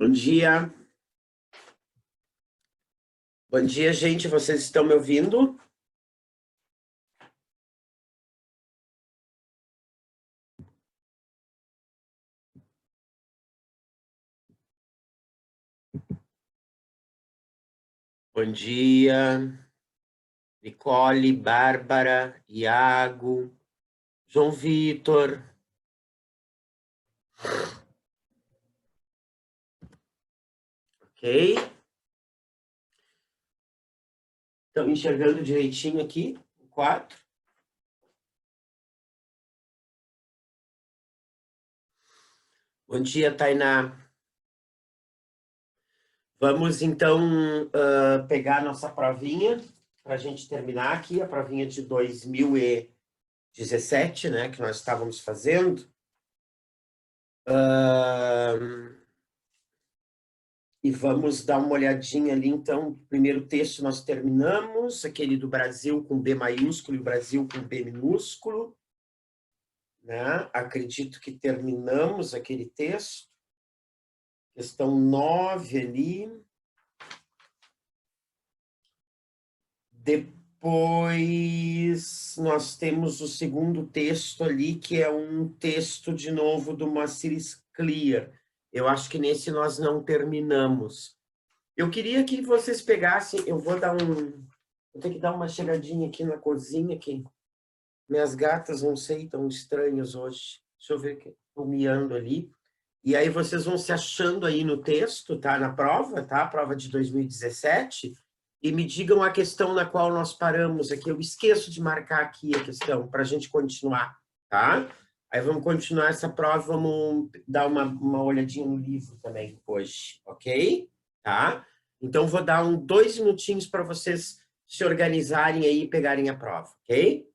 Bom dia. Bom dia, gente. Vocês estão me ouvindo? Bom dia. Nicole, Bárbara, Iago, João Vitor. Ok? Estão enxergando direitinho aqui o quadro? Bom dia, Tainá. Vamos, então, pegar a nossa provinha para a gente terminar aqui, a provinha de 2017, né, que nós estávamos fazendo. E vamos dar uma olhadinha ali, então, o primeiro texto nós terminamos, aquele do Brasil com B maiúsculo e o Brasil com B minúsculo, né? Acredito que terminamos aquele texto. Questão 9 ali. Depois nós temos o segundo texto ali, que é um texto, de novo, do Moacir Scliar. Eu acho que nesse nós não terminamos. Eu queria que vocês pegassem, vou ter que dar uma chegadinha aqui na cozinha, que minhas gatas, não sei, tão estranhas hoje. Deixa eu ver, que estou miando ali. E aí vocês vão se achando aí no texto, tá? Na prova, tá? Prova de 2017. E me digam a questão na qual nós paramos aqui. Eu esqueço de marcar aqui a questão, para a gente continuar, tá? Aí vamos continuar essa prova, vamos dar uma olhadinha no livro também hoje, ok? Tá? Então, vou dar 2 minutinhos para vocês se organizarem aí e pegarem a prova, ok?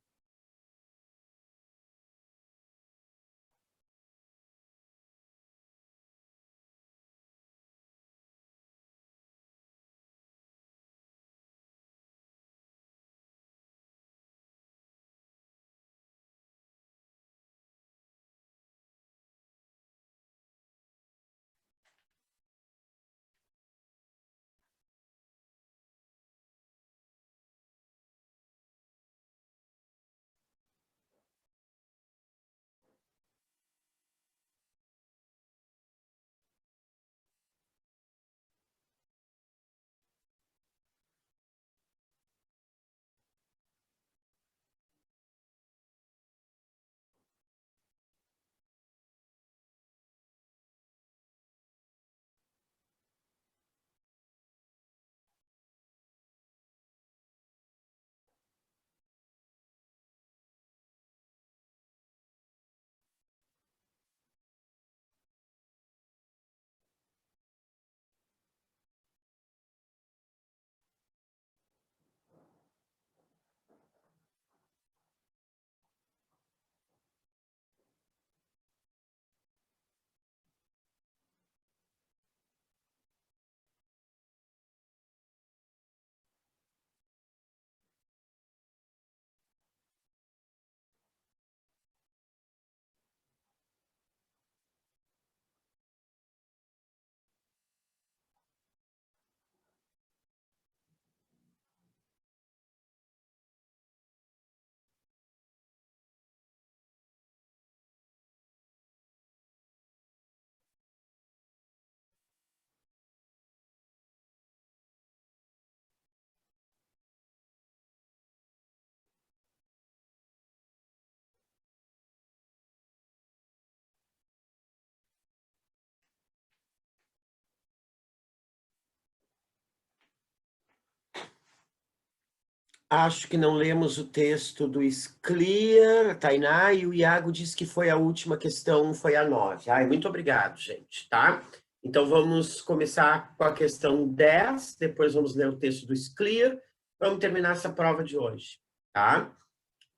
Acho que não lemos o texto do Scliar, Tainá, e o Iago disse que foi a última questão, foi a 9. Ai, muito obrigado, gente, tá? Então, vamos começar com a questão 10, depois vamos ler o texto do Scliar, vamos terminar essa prova de hoje, tá?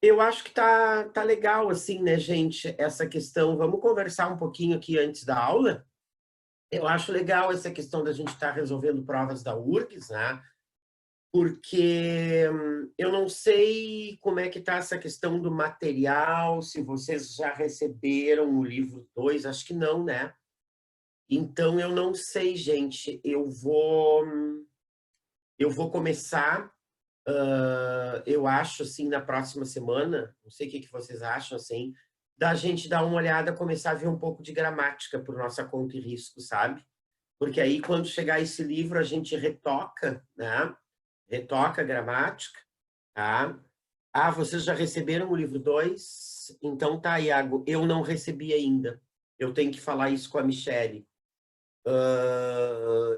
Eu acho que tá legal, assim, né, gente, essa questão. Vamos conversar um pouquinho aqui antes da aula? Eu acho legal essa questão da gente estar resolvendo provas da URGS, né? Porque eu não sei como é que está essa questão do material, se vocês já receberam o livro 2, acho que não, né? Então, eu não sei, gente, eu vou começar, eu acho, assim, na próxima semana, não sei o que vocês acham, assim, da gente dar uma olhada, começar a ver um pouco de gramática por nossa conta e risco, sabe? Porque aí, quando chegar esse livro, a gente retoca, né? Retoca a gramática, tá? Ah, vocês já receberam o livro 2? Então tá, Iago, eu não recebi ainda. Eu tenho que falar isso com a Michele.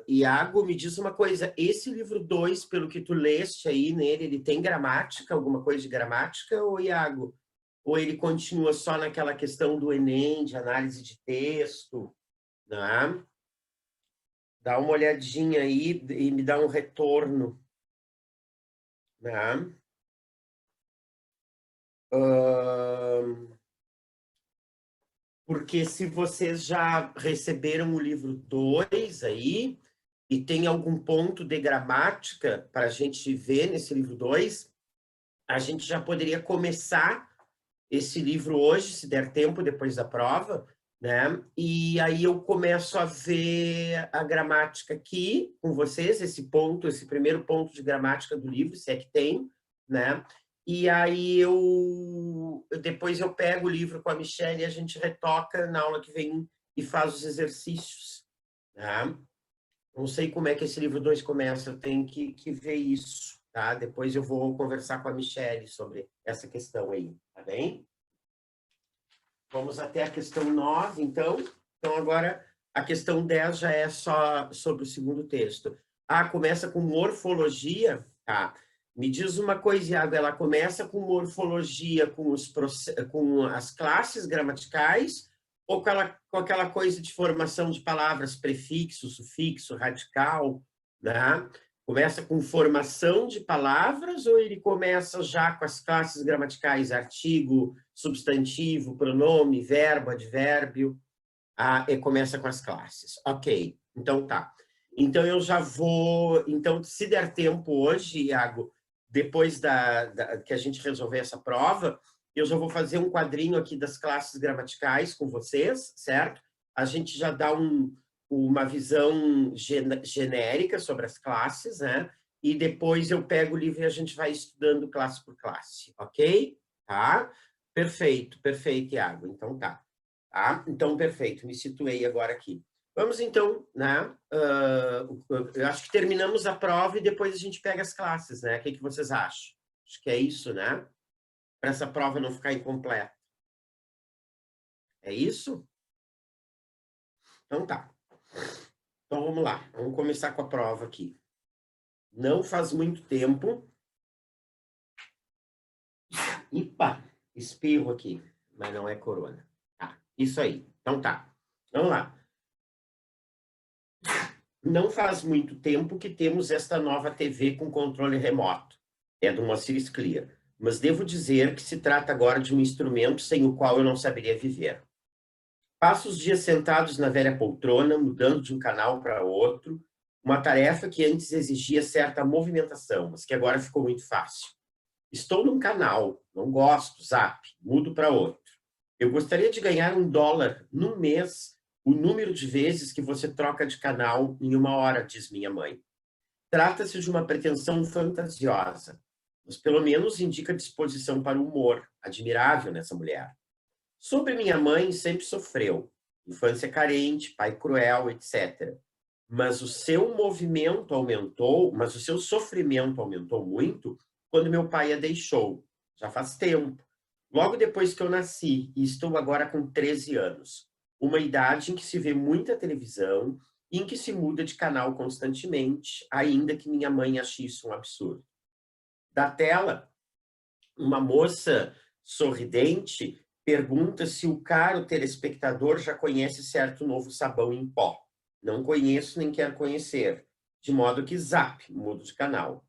Iago, me diz uma coisa, esse livro 2, pelo que tu leste aí nele, ele tem gramática, alguma coisa de gramática, ou Iago? Ou ele continua só naquela questão do Enem, de análise de texto, né? Dá uma olhadinha aí e me dá um retorno, né? Porque se vocês já receberam o livro 2 aí, e tem algum ponto de gramática para a gente ver nesse livro 2, a gente já poderia começar esse livro hoje, se der tempo, depois da prova, né? E aí eu começo a ver a gramática aqui com vocês, esse ponto, esse primeiro ponto de gramática do livro, se é que tem, né? E aí depois eu pego o livro com a Michelle e a gente retoca na aula que vem e faz os exercícios, né? Não sei como é que esse livro 2 começa, eu tenho que ver isso, tá? Depois eu vou conversar com a Michelle sobre essa questão aí, tá bem? Vamos até a questão 9, então. Então, agora, a questão 10 já é só sobre o segundo texto. Ah, começa com morfologia? Tá. Me diz uma coisa, Iago, ela começa com morfologia, com as classes gramaticais, ou com aquela coisa de formação de palavras, prefixo, sufixo, radical, né? Começa com formação de palavras ou ele começa já com as classes gramaticais, artigo, substantivo, pronome, verbo, advérbio, e começa com as classes. Ok, então tá. Então eu já vou... Então, se der tempo hoje, Iago, depois que a gente resolver essa prova, eu já vou fazer um quadrinho aqui das classes gramaticais com vocês, certo? A gente já dá uma visão genérica sobre as classes, né? E depois eu pego o livro e a gente vai estudando classe por classe, ok? Tá? Perfeito, perfeito, Iago. Então tá. Tá? Então, perfeito, me situei agora aqui. Vamos então, né? Eu acho que terminamos a prova e depois a gente pega as classes, né? O que vocês acham? Acho que é isso, né? Para essa prova não ficar incompleta. É isso? Então tá. Então vamos lá, vamos começar com a prova aqui. Não faz muito tempo. Ipa, espirro aqui, mas não é corona. Tá, isso aí. Então tá. Vamos lá. Não faz muito tempo que temos esta nova TV com controle remoto. É do Moacir Scliar. Mas devo dizer que se trata agora de um instrumento sem o qual eu não saberia viver. Passo os dias sentados na velha poltrona, mudando de um canal para outro, uma tarefa que antes exigia certa movimentação, mas que agora ficou muito fácil. Estou num canal, não gosto, zap, mudo para outro. Eu gostaria de ganhar $1 no mês, o número de vezes que você troca de canal em uma hora, diz minha mãe. Trata-se de uma pretensão fantasiosa, mas pelo menos indica disposição para o humor, admirável nessa mulher. Sobre minha mãe, sempre sofreu. Infância carente, pai cruel, etc. Mas o seu movimento aumentou, mas o seu sofrimento aumentou muito quando meu pai a deixou. Já faz tempo. Logo depois que eu nasci, e estou agora com 13 anos. Uma idade em que se vê muita televisão e em que se muda de canal constantemente, ainda que minha mãe ache isso um absurdo. Da tela, uma moça sorridente pergunta se o caro telespectador já conhece certo novo sabão em pó. Não conheço nem quero conhecer. De modo que zap, mudo de canal.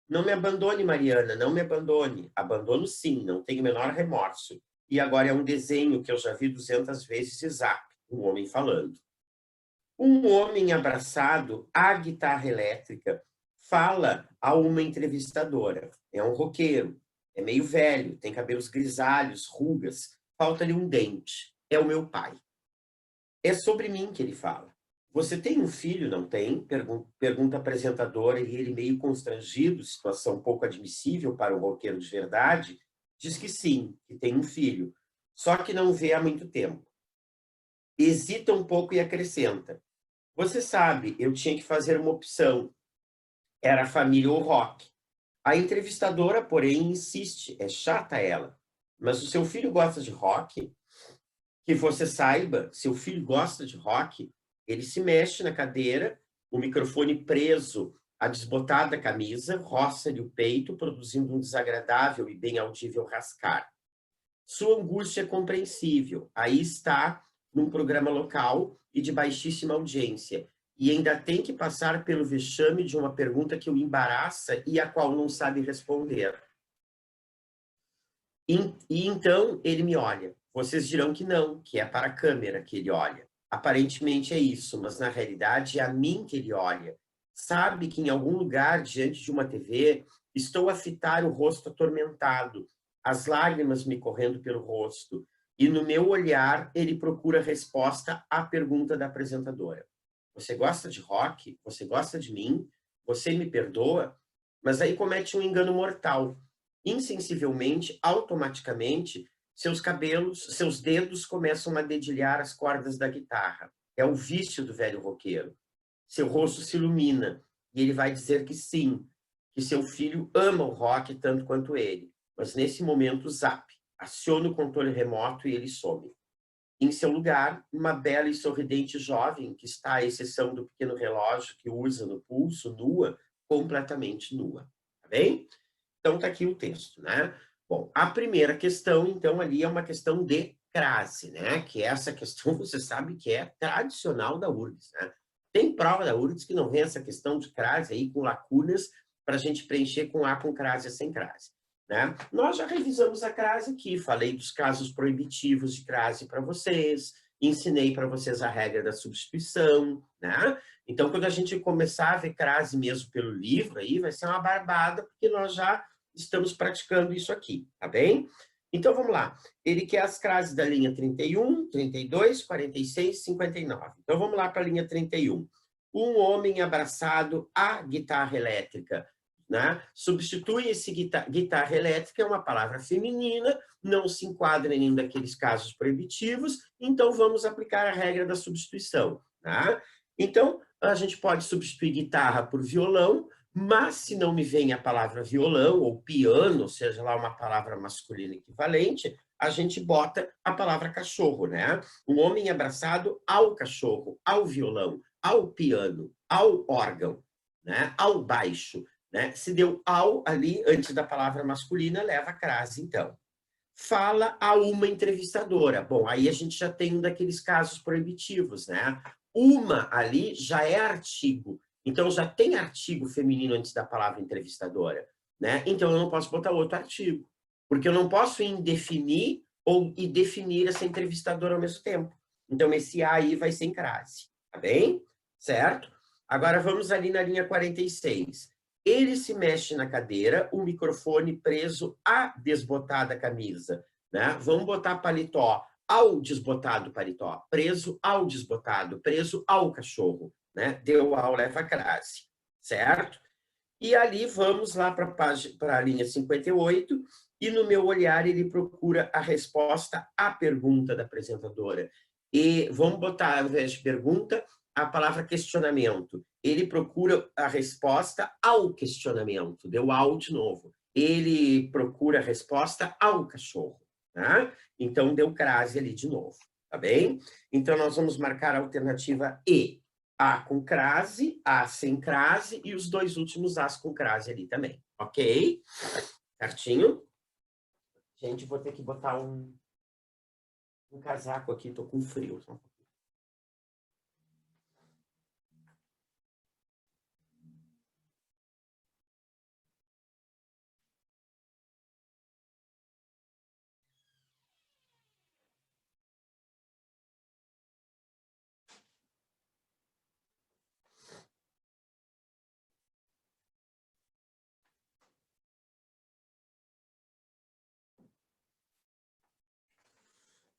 Não me abandone, Mariana, não me abandone. Abandono sim, não tenho o menor remorso. E agora é um desenho que eu já vi 200 vezes e zap, um homem falando. Um homem abraçado à guitarra elétrica fala a uma entrevistadora. É um roqueiro, é meio velho, tem cabelos grisalhos, rugas, falta-lhe um dente. É o meu pai. É sobre mim que ele fala. Você tem um filho, não tem? Pergunta a apresentadora, e ele, meio constrangido, situação um pouco admissível para o roqueiro de verdade, diz que sim, que tem um filho, só que não vê há muito tempo. Hesita um pouco e acrescenta: você sabe, eu tinha que fazer uma opção, era a família ou rock. A entrevistadora, porém, insiste, é chata ela. Mas o seu filho gosta de rock? Que você saiba, seu filho gosta de rock, ele se mexe na cadeira, o microfone preso à desbotada camisa, roça-lhe o peito, produzindo um desagradável e bem audível rascar. Sua angústia é compreensível. Aí está, num programa local e de baixíssima audiência, e ainda tem que passar pelo vexame de uma pergunta que o embaraça e a qual não sabe responder. E então ele me olha. Vocês dirão que não, que é para a câmera que ele olha. Aparentemente é isso, mas na realidade é a mim que ele olha. Sabe que em algum lugar, diante de uma TV, estou a fitar o rosto atormentado, as lágrimas me correndo pelo rosto, e no meu olhar ele procura resposta à pergunta da apresentadora. Você gosta de rock? Você gosta de mim? Você me perdoa? Mas aí comete um engano mortal. Insensivelmente, automaticamente, seus cabelos, seus dedos começam a dedilhar as cordas da guitarra. É o vício do velho roqueiro. Seu rosto se ilumina e ele vai dizer que sim, que seu filho ama o rock tanto quanto ele. Mas nesse momento, zap, aciona o controle remoto e ele some. Em seu lugar, uma bela e sorridente jovem, que está à exceção do pequeno relógio que usa no pulso, nua, completamente nua. Tá bem? Então, está aqui o texto, né? Bom, a primeira questão, então, ali é uma questão de crase, né? Que essa questão, você sabe que é tradicional da URGS, né? Tem prova da URGS que não vem essa questão de crase aí com lacunas para a gente preencher com A com crase e sem crase, né? Nós já revisamos a crase aqui, falei dos casos proibitivos de crase para vocês, ensinei para vocês a regra da substituição, né? Então, quando a gente começar a ver crase mesmo pelo livro, aí vai ser uma barbada, porque nós já estamos praticando isso aqui, tá bem? Então, vamos lá. Ele quer as crases da linha 31, 32, 46, 59. Então, vamos lá para a linha 31. Um homem abraçado à guitarra elétrica. Né? Substitui esse guitarra elétrica, é uma palavra feminina, não se enquadra em nenhum daqueles casos proibitivos, então vamos aplicar a regra da substituição. Tá? Então, a gente pode substituir guitarra por violão, mas se não me vem a palavra violão ou piano, seja lá uma palavra masculina equivalente, a gente bota a palavra cachorro, né? Um homem abraçado ao cachorro, ao violão, ao piano, ao órgão, né? Ao baixo, né? Se deu ao ali antes da palavra masculina, leva a crase, então. Fala a uma entrevistadora. Bom, aí a gente já tem um daqueles casos proibitivos, né? Uma ali já é artigo. Então, já tem artigo feminino antes da palavra entrevistadora, né? Então, eu não posso botar outro artigo, porque eu não posso indefinir ou e definir essa entrevistadora ao mesmo tempo. Então, esse A aí vai ser em crase, tá bem? Certo? Agora, vamos ali na linha 46. Ele se mexe na cadeira, o microfone preso à desbotada camisa, né? Vamos botar paletó ao desbotado paletó, preso ao desbotado, preso ao cachorro, né? Deu ao leva crase, certo? E ali vamos lá para a linha 58, e no meu olhar ele procura a resposta à pergunta da apresentadora. E vamos botar, ao invés de pergunta, a palavra questionamento. Ele procura a resposta ao questionamento. Deu ao de novo. Ele procura a resposta ao cachorro. Tá? Então, deu crase ali de novo. Tá bem? Então, nós vamos marcar a alternativa E. A com crase, A sem crase e os dois últimos As com crase ali também. Ok? Certinho? Gente, vou ter que botar um casaco aqui, tô com frio.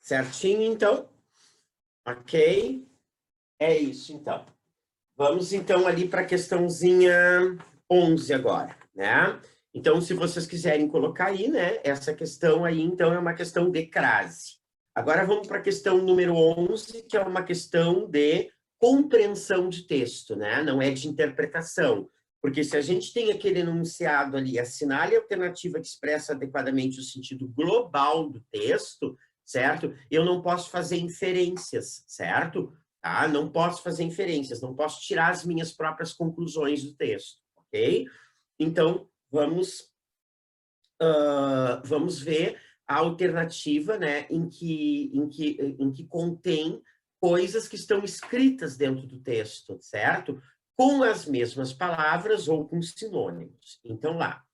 Certinho, então? Ok? É isso, então. Vamos, então, ali para a questãozinha 11 agora, né? Então, se vocês quiserem colocar aí, né? Essa questão aí, então, é uma questão de crase. Agora vamos para a questão número 11, que é uma questão de compreensão de texto, né? Não é de interpretação. Porque se a gente tem aquele enunciado ali, assinale a alternativa que expressa adequadamente o sentido global do texto, certo? Eu não posso fazer inferências, certo? Tá? Não posso fazer inferências, não posso tirar as minhas próprias conclusões do texto, ok? Então, vamos ver a alternativa, né, em que contém coisas que estão escritas dentro do texto, certo? Com as mesmas palavras ou com sinônimos. Então, lá,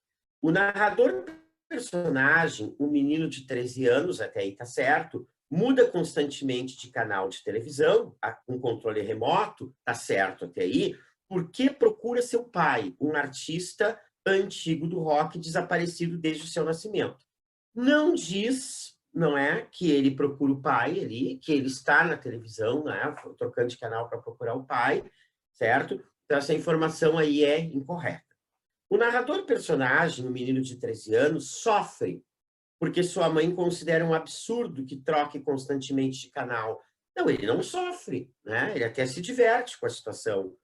o narrador personagem, um menino de 13 anos, até aí tá certo, muda constantemente de canal de televisão, com controle remoto, tá certo até aí, porque procura seu pai, um artista antigo do rock desaparecido desde o seu nascimento. Não diz, não é, que ele procura o pai ali, que ele está na televisão, né, trocando de canal para procurar o pai, certo? Então, essa informação aí é incorreta. O narrador personagem, um menino de 13 anos, sofre porque sua mãe considera um absurdo que troque constantemente de canal. Não, ele não sofre, né? Ele até se diverte com a situação,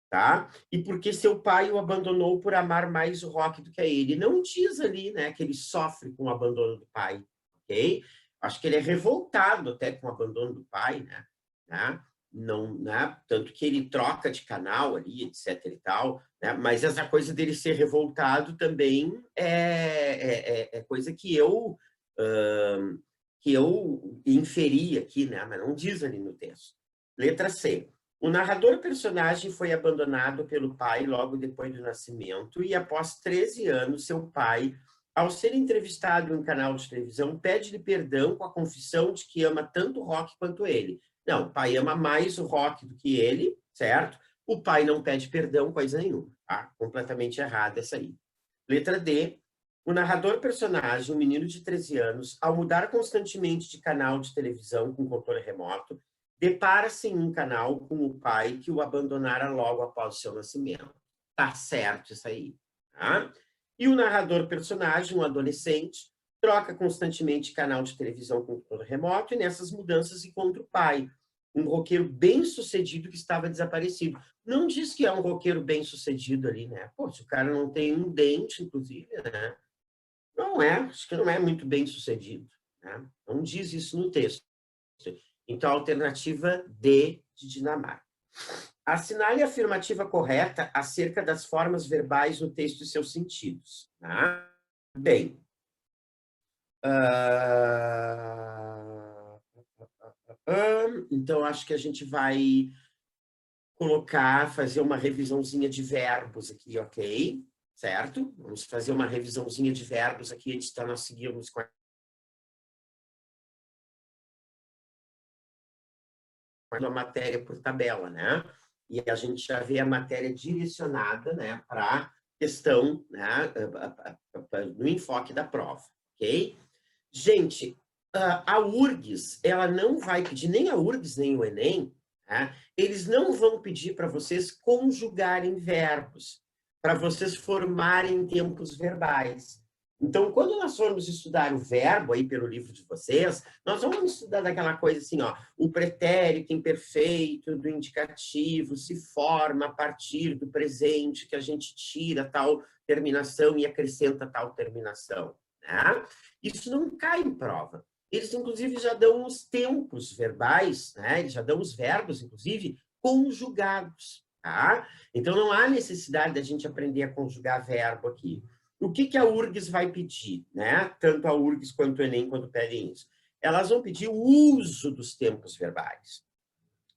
tá? E porque seu pai o abandonou por amar mais o rock do que a ele. Não diz ali, né, que ele sofre com o abandono do pai, ok? Acho que ele é revoltado até com o abandono do pai, né? Não, né? Tanto que ele troca de canal ali, etc e tal, né? Mas essa coisa dele ser revoltado também é coisa que eu inferi aqui, né? Mas não diz ali no texto. Letra C. O narrador personagem foi abandonado pelo pai logo depois do nascimento e, após 13 anos, seu pai, ao ser entrevistado em um canal de televisão, pede-lhe perdão com a confissão de que ama tanto o rock quanto ele. Não, o pai ama mais o rock do que ele, certo? O pai não pede perdão, coisa nenhuma, tá? Completamente errada essa aí. Letra D. O narrador personagem, um menino de 13 anos, ao mudar constantemente de canal de televisão com controle remoto, depara-se em um canal com o pai que o abandonara logo após o seu nascimento. Tá certo isso aí. Tá? E o narrador personagem, um adolescente, troca constantemente canal de televisão com controle remoto e nessas mudanças encontra o pai, um roqueiro bem-sucedido que estava desaparecido. Não diz que é um roqueiro bem-sucedido ali, né? Pô, se o cara não tem um dente, inclusive, né? Não é, acho que não é muito bem-sucedido, né? Não diz isso no texto. Então, a alternativa D de Dinamarca. Assinale a afirmativa correta acerca das formas verbais no texto e seus sentidos. Tá? Bem, então acho que a gente vai fazer uma revisãozinha de verbos aqui, ok? Certo? Vamos fazer uma revisãozinha de verbos aqui, antes de nós seguirmos com a matéria por tabela, né? E a gente já vê a matéria direcionada, né, para a questão, né, no enfoque da prova, ok? Gente, a URGS, ela não vai pedir, nem a URGS, nem o Enem, né, eles não vão pedir para vocês conjugarem verbos, para vocês formarem tempos verbais. Então, quando nós formos estudar o verbo aí pelo livro de vocês, nós vamos estudar daquela coisa assim, ó, o pretérito imperfeito do indicativo se forma a partir do presente que a gente tira tal terminação e acrescenta tal terminação, né? Isso não cai em prova. Eles, inclusive, já dão os tempos verbais, né? Eles já dão os verbos, inclusive, conjugados, tá? Então, não há necessidade da gente aprender a conjugar verbo aqui. O que a URGS vai pedir, né? Tanto a URGS quanto o Enem, quando pedem isso. Elas vão pedir o uso dos tempos verbais.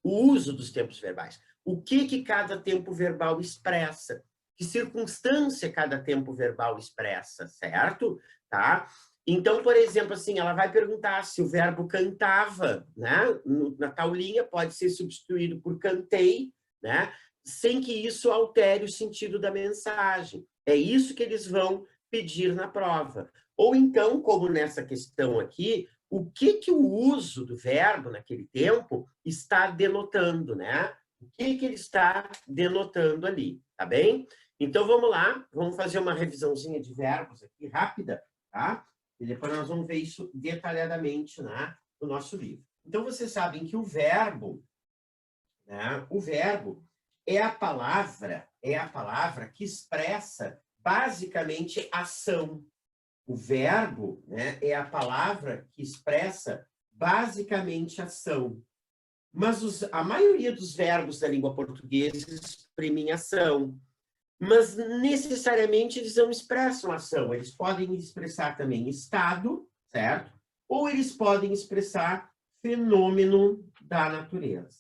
O uso dos tempos verbais. O que cada tempo verbal expressa? Que circunstância cada tempo verbal expressa, certo? Tá? Então, por exemplo, assim, ela vai perguntar se o verbo cantava, né? Na tal linha pode ser substituído por cantei, né? Sem que isso altere o sentido da mensagem. É isso que eles vão pedir na prova. Ou então, como nessa questão aqui, o que o uso do verbo naquele tempo está denotando, né? O que ele está denotando ali, tá bem? Então, vamos lá, vamos fazer uma revisãozinha de verbos aqui, rápida, tá? E depois nós vamos ver isso detalhadamente, né, no nosso livro. Então, vocês sabem que o verbo, né, é a palavra que expressa basicamente ação. O verbo, né, é a palavra que expressa basicamente ação. Mas a maioria dos verbos da língua portuguesa exprimem ação. Mas necessariamente eles não expressam ação. Eles podem expressar também estado, certo? Ou eles podem expressar fenômeno da natureza.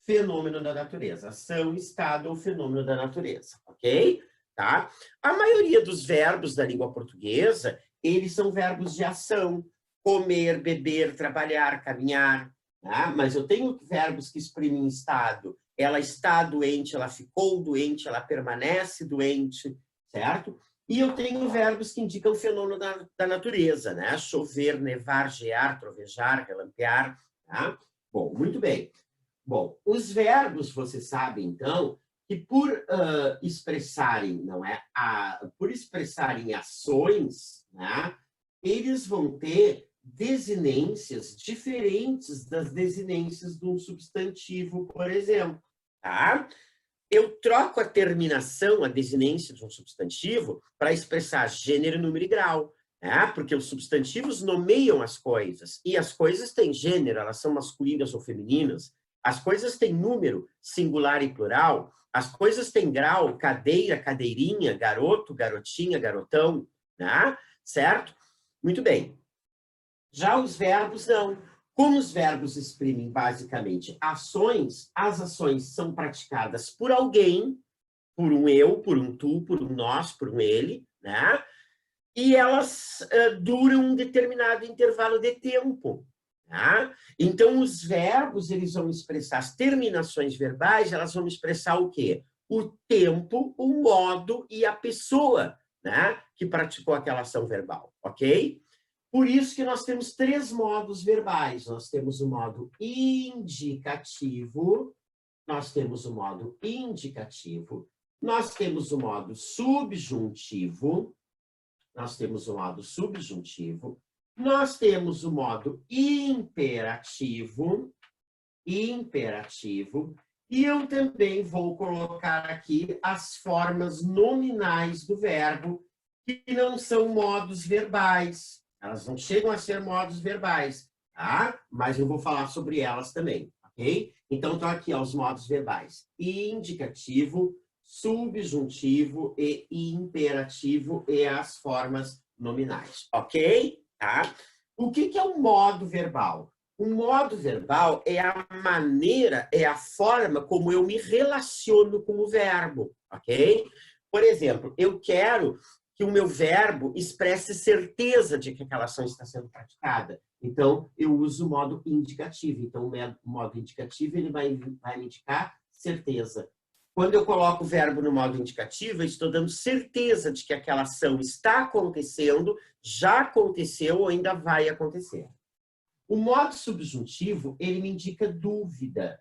Fenômeno da natureza. Ação, estado ou fenômeno da natureza, ok? Tá? A maioria dos verbos da língua portuguesa, eles são verbos de ação. Comer, beber, trabalhar, caminhar. Tá? Mas eu tenho verbos que exprimem estado. Ela está doente, ela ficou doente, ela permanece doente, certo? E eu tenho verbos que indicam o fenômeno da natureza, né? Chover, nevar, gear, trovejar, relampear, tá? Bom, muito bem. Bom, os verbos, você sabe, então, que por expressarem, não é, por expressarem ações, né, eles vão ter desinências diferentes das desinências de um substantivo, por exemplo, tá? Eu troco a terminação, a desinência de um substantivo, para expressar gênero, número e grau, né? Porque os substantivos nomeiam as coisas, e as coisas têm gênero, elas são masculinas ou femininas, as coisas têm número, singular e plural, as coisas têm grau, cadeira, cadeirinha, garoto, garotinha, garotão, né? Certo? Muito bem. Já os verbos não. Como os verbos exprimem basicamente ações, as ações são praticadas por alguém, por um eu, por um tu, por um nós, por um ele, né? E elas duram um determinado intervalo de tempo. Tá? Então, os verbos, eles vão expressar, as terminações verbais, elas vão expressar o quê? O tempo, o modo e a pessoa, né, que praticou aquela ação verbal, ok? Por isso que nós temos 3 modos verbais. Nós temos o modo indicativo, nós temos o modo indicativo, nós temos o modo subjuntivo, nós temos o modo subjuntivo, nós temos o modo imperativo, e eu também vou colocar aqui as formas nominais do verbo, que não são modos verbais. Elas não chegam a ser modos verbais, tá? Mas eu vou falar sobre elas também, ok? Então, estão aqui ó, os modos verbais: indicativo, subjuntivo e imperativo e as formas nominais, ok? Tá? O que é um modo verbal? O modo verbal é a maneira, é a forma como eu me relaciono com o verbo, ok? Por exemplo, eu quero que o meu verbo expresse certeza de que aquela ação está sendo praticada. Então, eu uso o modo indicativo. Então, o modo indicativo ele vai me indicar certeza. Quando eu coloco o verbo no modo indicativo, eu estou dando certeza de que aquela ação está acontecendo, já aconteceu ou ainda vai acontecer. O modo subjuntivo, ele me indica dúvida,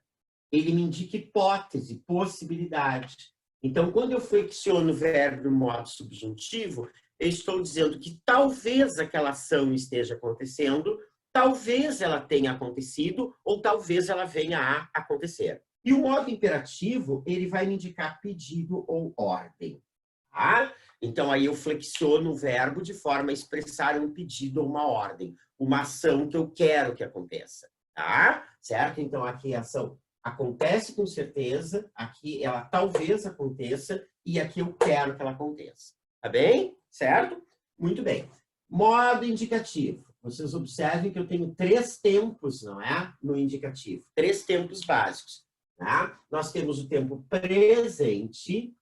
ele me indica hipótese, possibilidade. Então, quando eu flexiono o verbo no modo subjuntivo, eu estou dizendo que talvez aquela ação esteja acontecendo, talvez ela tenha acontecido, ou talvez ela venha a acontecer. E o modo imperativo, ele vai me indicar pedido ou ordem. Tá? Então, aí eu flexiono o verbo de forma a expressar um pedido ou uma ordem, uma ação que eu quero que aconteça. Tá? Certo? Então, aqui a ação acontece com certeza, aqui ela talvez aconteça, e aqui eu quero que ela aconteça. Tá bem? Certo? Muito bem. Modo indicativo. Vocês observem que eu tenho 3 tempos, não é? No indicativo. 3 tempos básicos. Tá? Nós temos o tempo presente,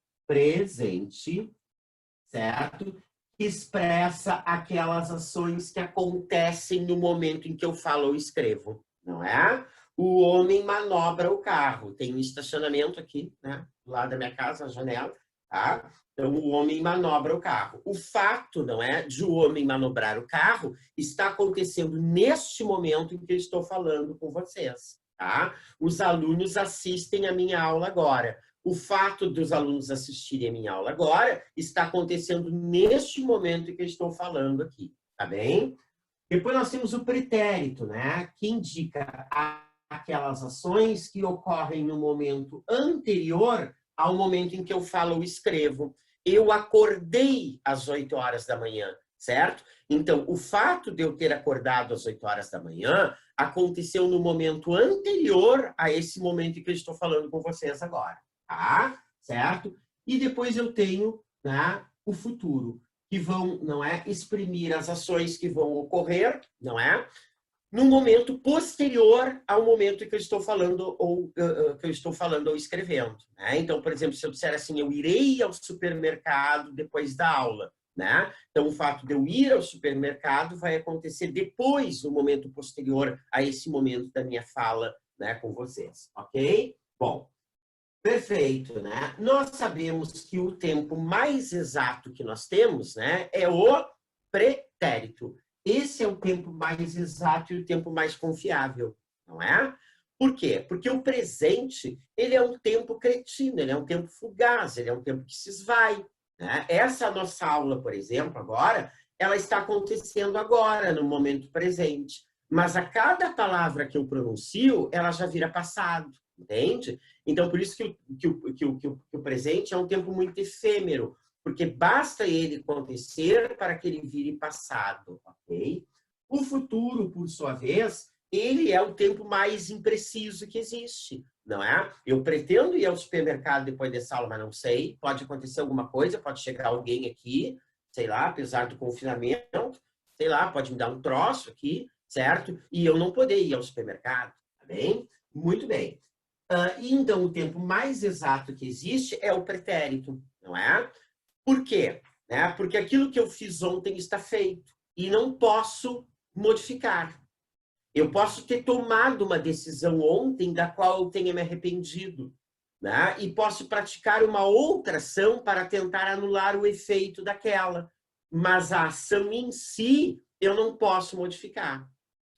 certo? Que expressa aquelas ações que acontecem no momento em que eu falo ou escrevo, não é? O homem manobra o carro. Tem um estacionamento aqui, né? Do lado da minha casa, a janela, tá? Então, o homem manobra o carro. O fato, não é, de o homem manobrar o carro está acontecendo neste momento em que eu estou falando com vocês, tá? Os alunos assistem a minha aula agora. O fato dos alunos assistirem a minha aula agora está acontecendo neste momento que eu estou falando aqui, tá bem? Depois nós temos o pretérito, né? Que indica aquelas ações que ocorrem no momento anterior ao momento em que eu falo ou escrevo. Eu acordei às 8 horas da manhã, certo? Então, o fato de eu ter acordado às 8 horas da manhã aconteceu no momento anterior a esse momento em que eu estou falando com vocês agora, tá? Certo? E depois eu tenho, né, o futuro, que vão, não é, exprimir as ações que vão ocorrer, não é? No momento posterior ao momento que eu estou falando ou escrevendo, né? Então, por exemplo, se eu disser assim, eu irei ao supermercado depois da aula, né? Então, o fato de eu ir ao supermercado vai acontecer depois, no momento posterior a esse momento da minha fala, né, com vocês, ok? Bom, perfeito, né? Nós sabemos que o tempo mais exato que nós temos, né, é o pretérito. Esse é o tempo mais exato e o tempo mais confiável, não é? Por quê? Porque o presente, ele é um tempo cretino, ele é um tempo fugaz, ele é um tempo que se esvai, né? Essa nossa aula, por exemplo, agora, ela está acontecendo agora, no momento presente. Mas a cada palavra que eu pronuncio, ela já vira passado, entende? Então, por isso que o presente é um tempo muito efêmero, porque basta ele acontecer para que ele vire passado, ok? O futuro, por sua vez, ele é o tempo mais impreciso que existe, não é? Eu pretendo ir ao supermercado depois dessa aula, mas não sei. Pode acontecer alguma coisa, pode chegar alguém aqui, sei lá, apesar do confinamento, sei lá, pode me dar um troço aqui, certo? E eu não poder ir ao supermercado, tá bem? Muito bem. E então, o tempo mais exato que existe é o pretérito, não é? Por quê? Né? Porque aquilo que eu fiz ontem está feito e não posso modificar. Eu posso ter tomado uma decisão ontem da qual eu tenha me arrependido, né? E posso praticar uma outra ação para tentar anular o efeito daquela. Mas a ação em si eu não posso modificar.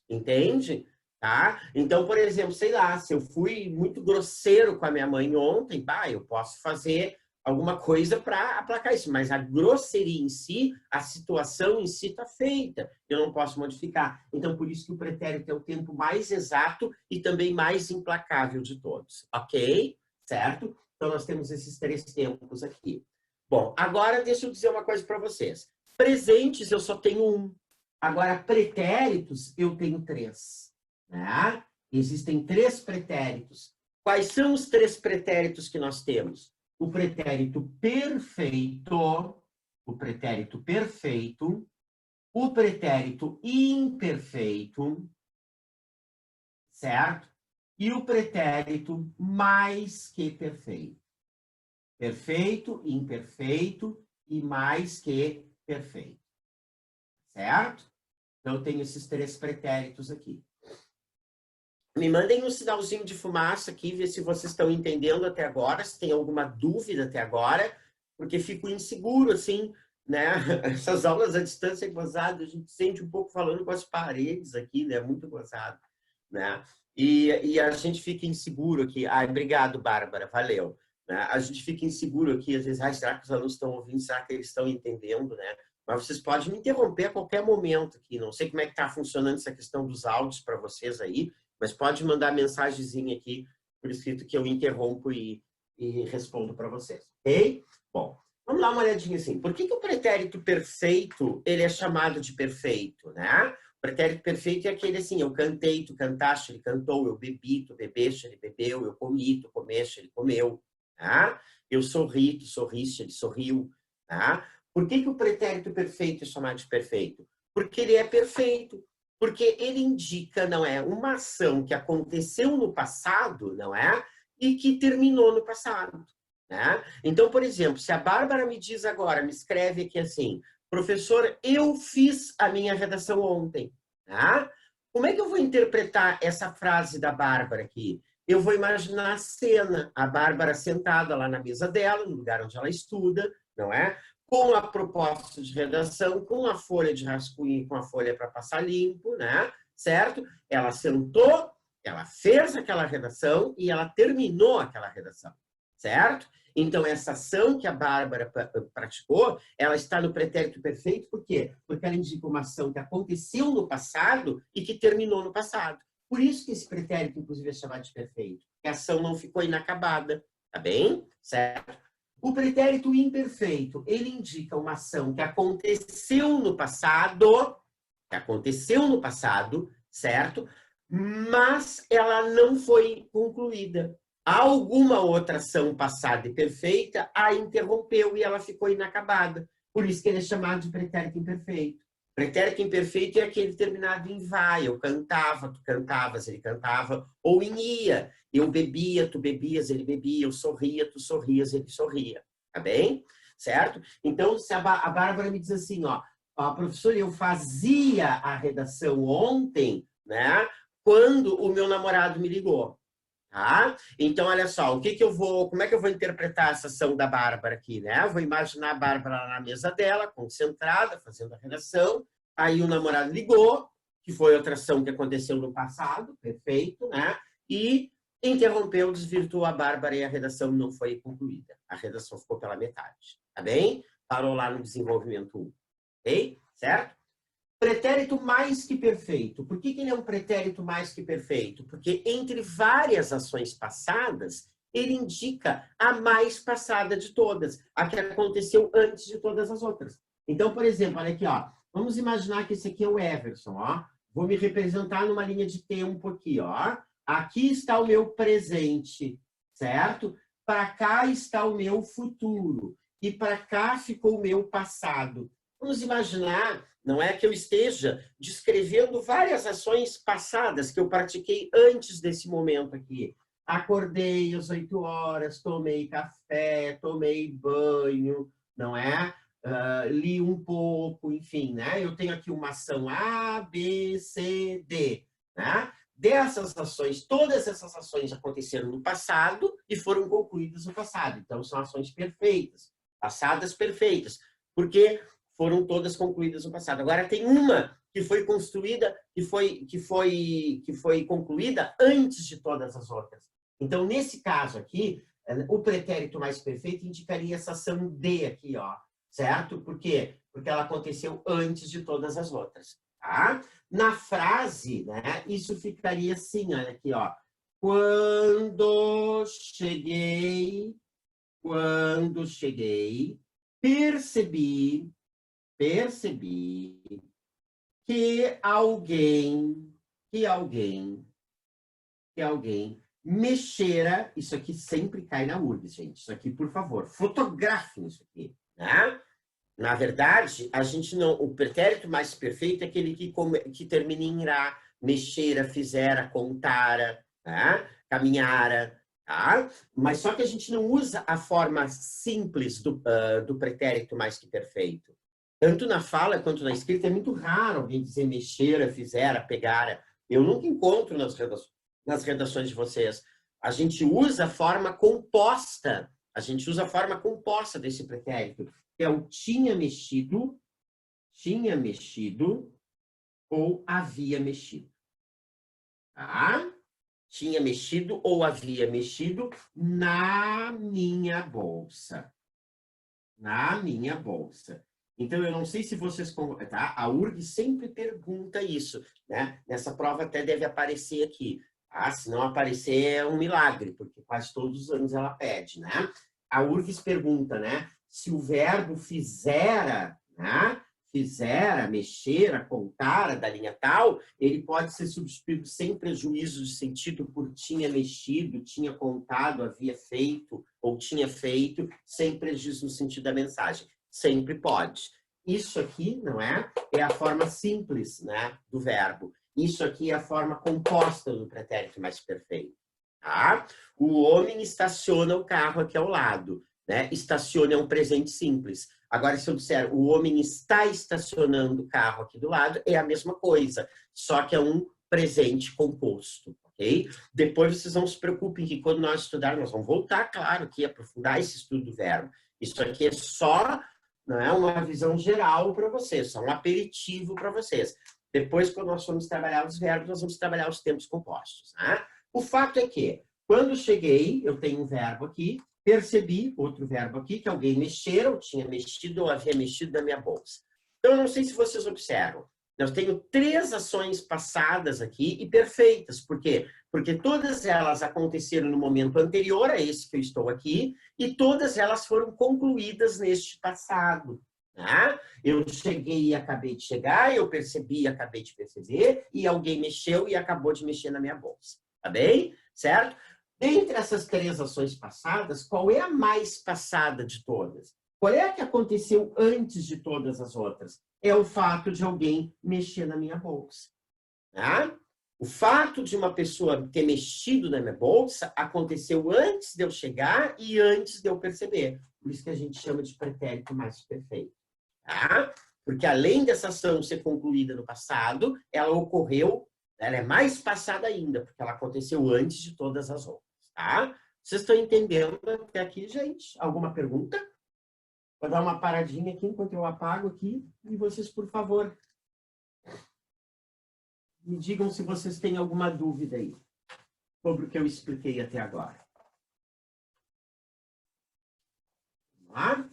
Entende? Tá? Então, por exemplo, sei lá, se eu fui muito grosseiro com a minha mãe ontem, bah, eu posso fazer alguma coisa para aplacar isso, mas a grosseria em si, a situação em si está feita, eu não posso modificar. Então, por isso que o pretérito é o tempo mais exato e também mais implacável de todos, ok? Certo? Então, nós temos esses 3 tempos aqui. Bom, agora deixa eu dizer uma coisa para vocês. Presentes eu só tenho um. Agora, pretéritos, eu tenho 3. Né? Existem 3 pretéritos. Quais são os 3 pretéritos que nós temos? O pretérito perfeito, o pretérito perfeito, o pretérito imperfeito, certo? E o pretérito mais que perfeito. Perfeito, imperfeito e mais que perfeito. Certo? Então, eu tenho esses 3 pretéritos aqui. Me mandem um sinalzinho de fumaça aqui, ver se vocês estão entendendo até agora, se tem alguma dúvida até agora, porque fico inseguro, assim, né? Essas aulas à distância é gozado, a gente sente um pouco falando com as paredes aqui, né? Muito gozado, né? E a gente fica inseguro aqui. Ai, obrigado, Bárbara, valeu. Né? A gente fica inseguro aqui, às vezes, ai, será que os alunos estão ouvindo? Será que eles estão entendendo, né? Mas vocês podem me interromper a qualquer momento aqui. Não sei como é que está funcionando essa questão dos áudios para vocês aí, mas pode mandar mensagenzinha aqui por escrito que eu interrompo e respondo para vocês, ok? Bom, vamos dar uma olhadinha assim. Por que o pretérito perfeito ele é chamado de perfeito, né? O pretérito perfeito é aquele assim, eu cantei, tu cantaste, ele cantou, eu bebi, tu bebeste, ele bebeu, eu comi, tu comeste, ele comeu, tá? Eu sorri, tu sorriste, ele sorriu, tá? Por que o pretérito perfeito é chamado de perfeito? Porque ele é perfeito. Porque ele indica, não é, uma ação que aconteceu no passado, não é? E que terminou no passado, né? Então, por exemplo, se a Bárbara me diz agora, me escreve aqui assim, professor, eu fiz a minha redação ontem, tá? Como é que eu vou interpretar essa frase da Bárbara aqui? Eu vou imaginar a cena, a Bárbara sentada lá na mesa dela, no lugar onde ela estuda, não é? Com a proposta de redação, com a folha de rascunho e com a folha para passar limpo, né? Certo? Ela sentou, Ela fez aquela redação e ela terminou aquela redação, certo? Então, essa ação que a Bárbara praticou, ela está no pretérito perfeito, por quê? Porque ela indica uma ação que aconteceu no passado e que terminou no passado. Por isso que esse pretérito, inclusive, é chamado de perfeito. A ação não ficou inacabada, tá bem? Certo? O pretérito imperfeito, ele indica uma ação que aconteceu no passado, certo? Mas ela não foi concluída. Alguma outra ação passada e perfeita a interrompeu e ela ficou inacabada. Por isso que ele é chamado de pretérito imperfeito. Pretérito imperfeito é aquele terminado em vai. Eu cantava, tu cantavas, ele cantava. Ou em ia. Eu bebia, tu bebias, ele bebia. Eu sorria, tu sorrias, ele sorria. Tá bem? Certo? Então, se a Bárbara me diz assim, ó, professor, eu fazia a redação ontem, né? Quando o meu namorado me ligou. Tá? Então, olha só, como é que eu vou interpretar essa ação da Bárbara aqui, né? Eu vou imaginar a Bárbara na mesa dela, concentrada, fazendo a redação. Aí o namorado ligou, que foi outra ação que aconteceu no passado, perfeito, né? E interrompeu, desvirtuou a Bárbara e a redação não foi concluída. A redação ficou pela metade, tá bem? Parou lá no desenvolvimento 1, ok? Certo? Pretérito mais que perfeito. Por que ele é um pretérito mais que perfeito? Porque entre várias ações passadas, ele indica a mais passada de todas, a que aconteceu antes de todas as outras. Então, por exemplo, olha aqui, ó. Vamos imaginar que esse aqui é o Everson, ó. Vou me representar numa linha de tempo aqui, ó. Aqui está o meu presente, certo? Para cá está o meu futuro. E para cá ficou o meu passado. Vamos imaginar, não é que eu esteja descrevendo várias ações passadas que eu pratiquei antes desse momento aqui. Acordei às 8 horas, tomei café, tomei banho, não é? Li um pouco, enfim, né? Eu tenho aqui uma ação A, B, C, D, né? Dessas ações, todas essas ações aconteceram no passado e foram concluídas no passado. Então, são ações perfeitas, passadas perfeitas. Porque foram todas concluídas no passado. Agora tem uma que foi construída, que foi concluída antes de todas as outras. Então, nesse caso aqui, o pretérito mais perfeito indicaria essa ação D aqui, ó, certo? Por quê? Porque ela aconteceu antes de todas as outras, tá? Na frase, né, isso ficaria assim, olha aqui, ó. Quando cheguei, percebi que alguém mexera, isso aqui sempre cai na URGS, gente, isso aqui, por favor, fotografem isso aqui, né? Na verdade, a gente não, o pretérito mais perfeito é aquele que termina em ra, mexera, fizera, contara, né? Caminhara, tá? Mas só que a gente não usa a forma simples do pretérito mais que perfeito. Tanto na fala quanto na escrita, é muito raro alguém dizer mexera, fizera, pegara. Eu nunca encontro nas redações de vocês. A gente usa a forma composta. A gente usa a forma composta desse pretérito, que é o tinha mexido ou havia mexido. Tá? Tinha mexido ou havia mexido na minha bolsa. Na minha bolsa. Então, eu não sei se vocês... Tá? A URG sempre pergunta isso, né? Nessa prova até deve aparecer aqui. Ah, se não aparecer, é um milagre, porque quase todos os anos ela pede, né? A URGS pergunta, né? Se o verbo fizera, né? Fizera, mexera, contara, da linha tal, ele pode ser substituído sem prejuízo de sentido por tinha mexido, tinha contado, havia feito, ou tinha feito, sem prejuízo no sentido da mensagem. Sempre pode. Isso aqui, não é? É a forma simples, né, do verbo. Isso aqui é a forma composta do pretérito mais perfeito. Tá? O homem estaciona o carro aqui ao lado. Né? Estaciona é um presente simples. Agora, se eu disser o homem está estacionando o carro aqui do lado, é a mesma coisa, só que é um presente composto. Okay? Depois vocês não se preocupem que quando nós estudarmos, nós vamos voltar, claro, aqui, aprofundar esse estudo do verbo. Isso aqui é só, não é uma visão geral para vocês, só um aperitivo para vocês. Depois, quando nós formos trabalhar os verbos, nós vamos trabalhar os tempos compostos. Né? O fato é que, quando cheguei, eu tenho um verbo aqui, percebi, outro verbo aqui, que alguém mexeu, tinha mexido ou havia mexido na minha bolsa. Então, eu não sei se vocês observam. Eu tenho 3 ações passadas aqui e perfeitas. Por quê? Porque todas elas aconteceram no momento anterior a esse que eu estou aqui e todas elas foram concluídas neste passado. Tá? Eu cheguei e acabei de chegar, eu percebi e acabei de perceber, e alguém mexeu e acabou de mexer na minha bolsa. Tá bem? Certo? Dentre essas 3 ações passadas, qual é a mais passada de todas? Qual é a que aconteceu antes de todas as outras? É o fato de alguém mexer na minha bolsa. Tá? O fato de uma pessoa ter mexido na minha bolsa aconteceu antes de eu chegar e antes de eu perceber. Por isso que a gente chama de pretérito mais perfeito. Tá? Porque além dessa ação ser concluída no passado, ela ocorreu, ela é mais passada ainda, porque ela aconteceu antes de todas as outras. Tá? Vocês estão entendendo até aqui, gente? Alguma pergunta? Vou dar uma paradinha aqui enquanto eu apago aqui. E vocês, por favor, me digam se vocês têm alguma dúvida aí sobre o que eu expliquei até agora. Vamos lá?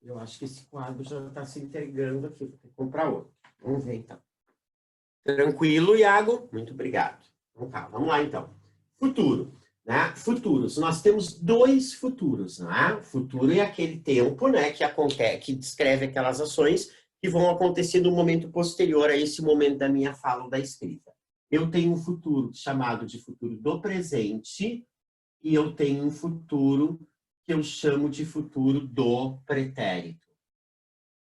Eu acho que esse quadro já está se entregando aqui. Vou ter que comprar outro. Vamos ver, então. Tranquilo, Iago? Muito obrigado. Então, tá, vamos lá, então. Futuro. Né? Futuros. Nós temos 2 futuros. Né? O futuro é aquele tempo, né, que acontece, que descreve aquelas ações que vão acontecer no momento posterior a esse momento da minha fala ou da escrita. Eu tenho um futuro chamado de futuro do presente e eu tenho um futuro que eu chamo de futuro do pretérito.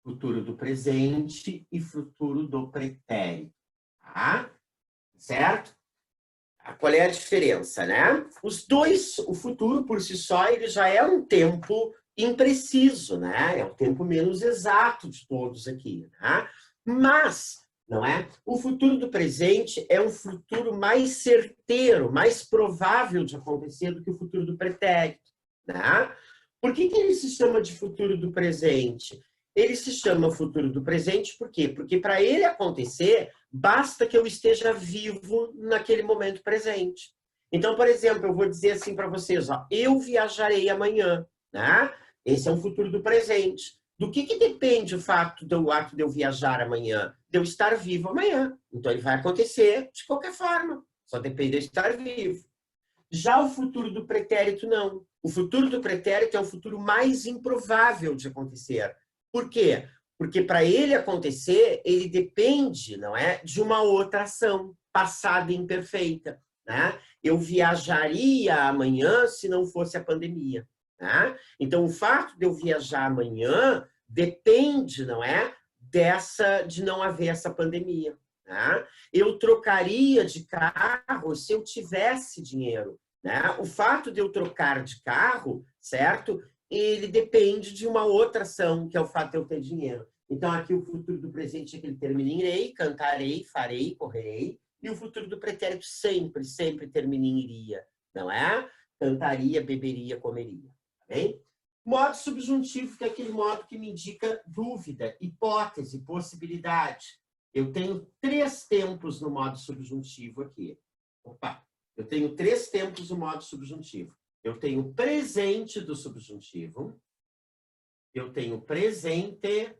Futuro do presente e futuro do pretérito. Tá? Certo? Qual é a diferença, né? Os dois, o futuro por si só, ele já é um tempo impreciso, né? É o tempo menos exato de todos aqui, né? Mas, não é? O futuro do presente é um futuro mais certeiro, mais provável de acontecer do que o futuro do pretérito, né? Por que ele se chama de futuro do presente? Ele se chama futuro do presente por quê? Porque para ele acontecer, basta que eu esteja vivo naquele momento presente. Então, por exemplo, eu vou dizer assim para vocês, ó, eu viajarei amanhã, né? Esse é um futuro do presente. Do que depende o fato do ato de eu viajar amanhã? De eu estar vivo amanhã. Então, ele vai acontecer de qualquer forma. Só depende de eu estar vivo. Já o futuro do pretérito, não. O futuro do pretérito é um futuro mais improvável de acontecer. Por quê? Porque para ele acontecer, ele depende, não é, de uma outra ação passada e imperfeita. Né? Eu viajaria amanhã se não fosse a pandemia. Né? Então, o fato de eu viajar amanhã depende, não é, de não haver essa pandemia. Né? Eu trocaria de carro se eu tivesse dinheiro. Né? O fato de eu trocar de carro, certo? Ele depende de uma outra ação, que é o fato de eu ter dinheiro. Então, aqui o futuro do presente é que ele termina em irei, cantarei, farei, correrei. E o futuro do pretérito sempre, sempre termina em iria, não é? Cantaria, beberia, comeria. Tá bem? Modo subjuntivo, que é aquele modo que me indica dúvida, hipótese, possibilidade. Eu tenho 3 tempos no modo subjuntivo aqui. Opa! Eu tenho 3 tempos no modo subjuntivo. Eu tenho o presente do subjuntivo, eu tenho o presente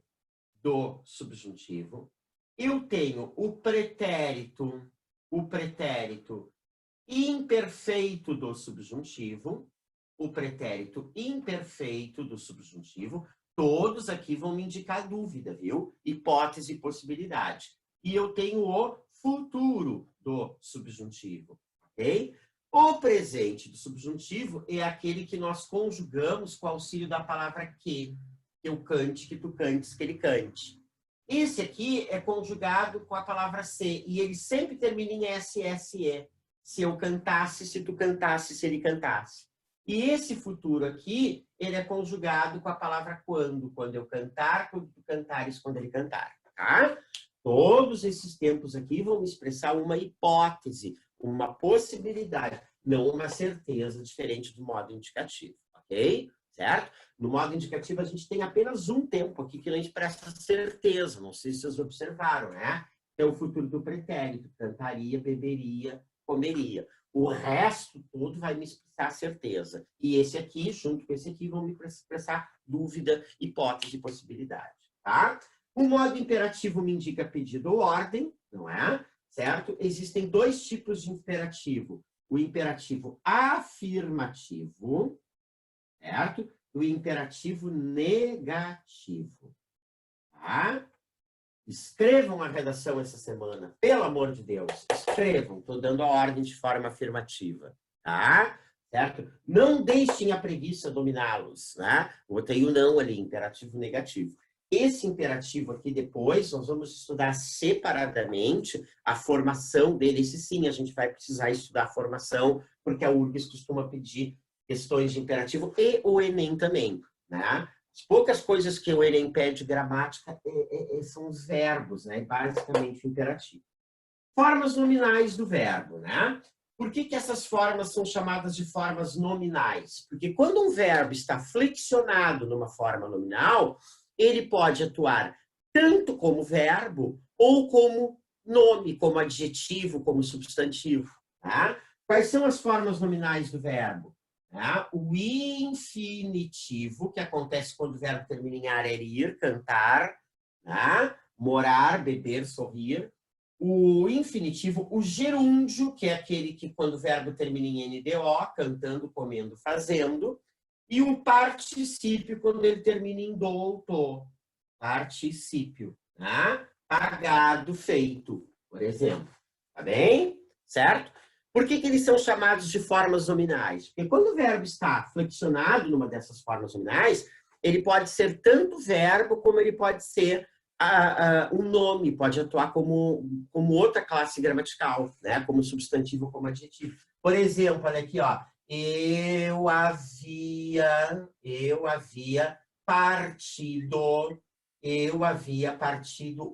do subjuntivo, eu tenho o pretérito imperfeito do subjuntivo, o pretérito imperfeito do subjuntivo, todos aqui vão me indicar dúvida, viu? Hipótese e possibilidade. E eu tenho o futuro do subjuntivo, ok? O presente do subjuntivo é aquele que nós conjugamos com o auxílio da palavra que eu cante, que tu cantes, que ele cante. Esse aqui é conjugado com a palavra se, e ele sempre termina em SSE. Se eu cantasse, se tu cantasse, se ele cantasse. E esse futuro aqui, ele é conjugado com a palavra quando eu cantar, quando tu cantares, quando ele cantar. Tá? Todos esses tempos aqui vão expressar uma hipótese, uma possibilidade, não uma certeza diferente do modo indicativo, ok? certo? No modo indicativo, a gente tem apenas um tempo aqui que não expressa certeza. Não sei se vocês observaram, né? É o futuro do pretérito. Cantaria, beberia, comeria. O resto todo vai me expressar certeza. E esse aqui, junto com esse aqui, vão me expressar dúvida, hipótese e possibilidade, tá? O modo imperativo me indica pedido ou ordem, não é? Certo? Existem dois tipos de imperativo. O imperativo afirmativo, certo? O imperativo negativo. Tá? Escrevam a redação essa semana, pelo amor de Deus. Escrevam, estou dando a ordem de forma afirmativa. Tá? Certo? Não deixem a preguiça dominá-los. Né? Botei o não ali, imperativo negativo. Esse imperativo aqui depois, nós vamos estudar separadamente a formação dele. Esse sim, a gente vai precisar estudar a formação, porque a URGS costuma pedir questões de imperativo e o Enem também. Né? As poucas coisas que o Enem pede gramática são os verbos, né? Basicamente o imperativo. Formas nominais do verbo. Né? Por que essas formas são chamadas de formas nominais? Porque quando um verbo está flexionado numa forma nominal, ele pode atuar tanto como verbo ou como nome, como adjetivo, como substantivo. Tá? Quais são as formas nominais do verbo? Tá? O infinitivo, que acontece quando o verbo termina em ar, é ir, cantar, tá? Morar, beber, sorrir. O infinitivo, o gerúndio, que é aquele que quando o verbo termina em NDO, cantando, comendo, fazendo. E o particípio, quando ele termina em do ou to. Particípio. Tá? Pagado, feito, por exemplo. Tá bem? Certo? Por que eles são chamados de formas nominais? Porque quando o verbo está flexionado numa dessas formas nominais, ele pode ser tanto verbo como ele pode ser um nome, pode atuar como outra classe gramatical, né? Como substantivo, como adjetivo. Por exemplo, olha aqui, ó. Eu havia partido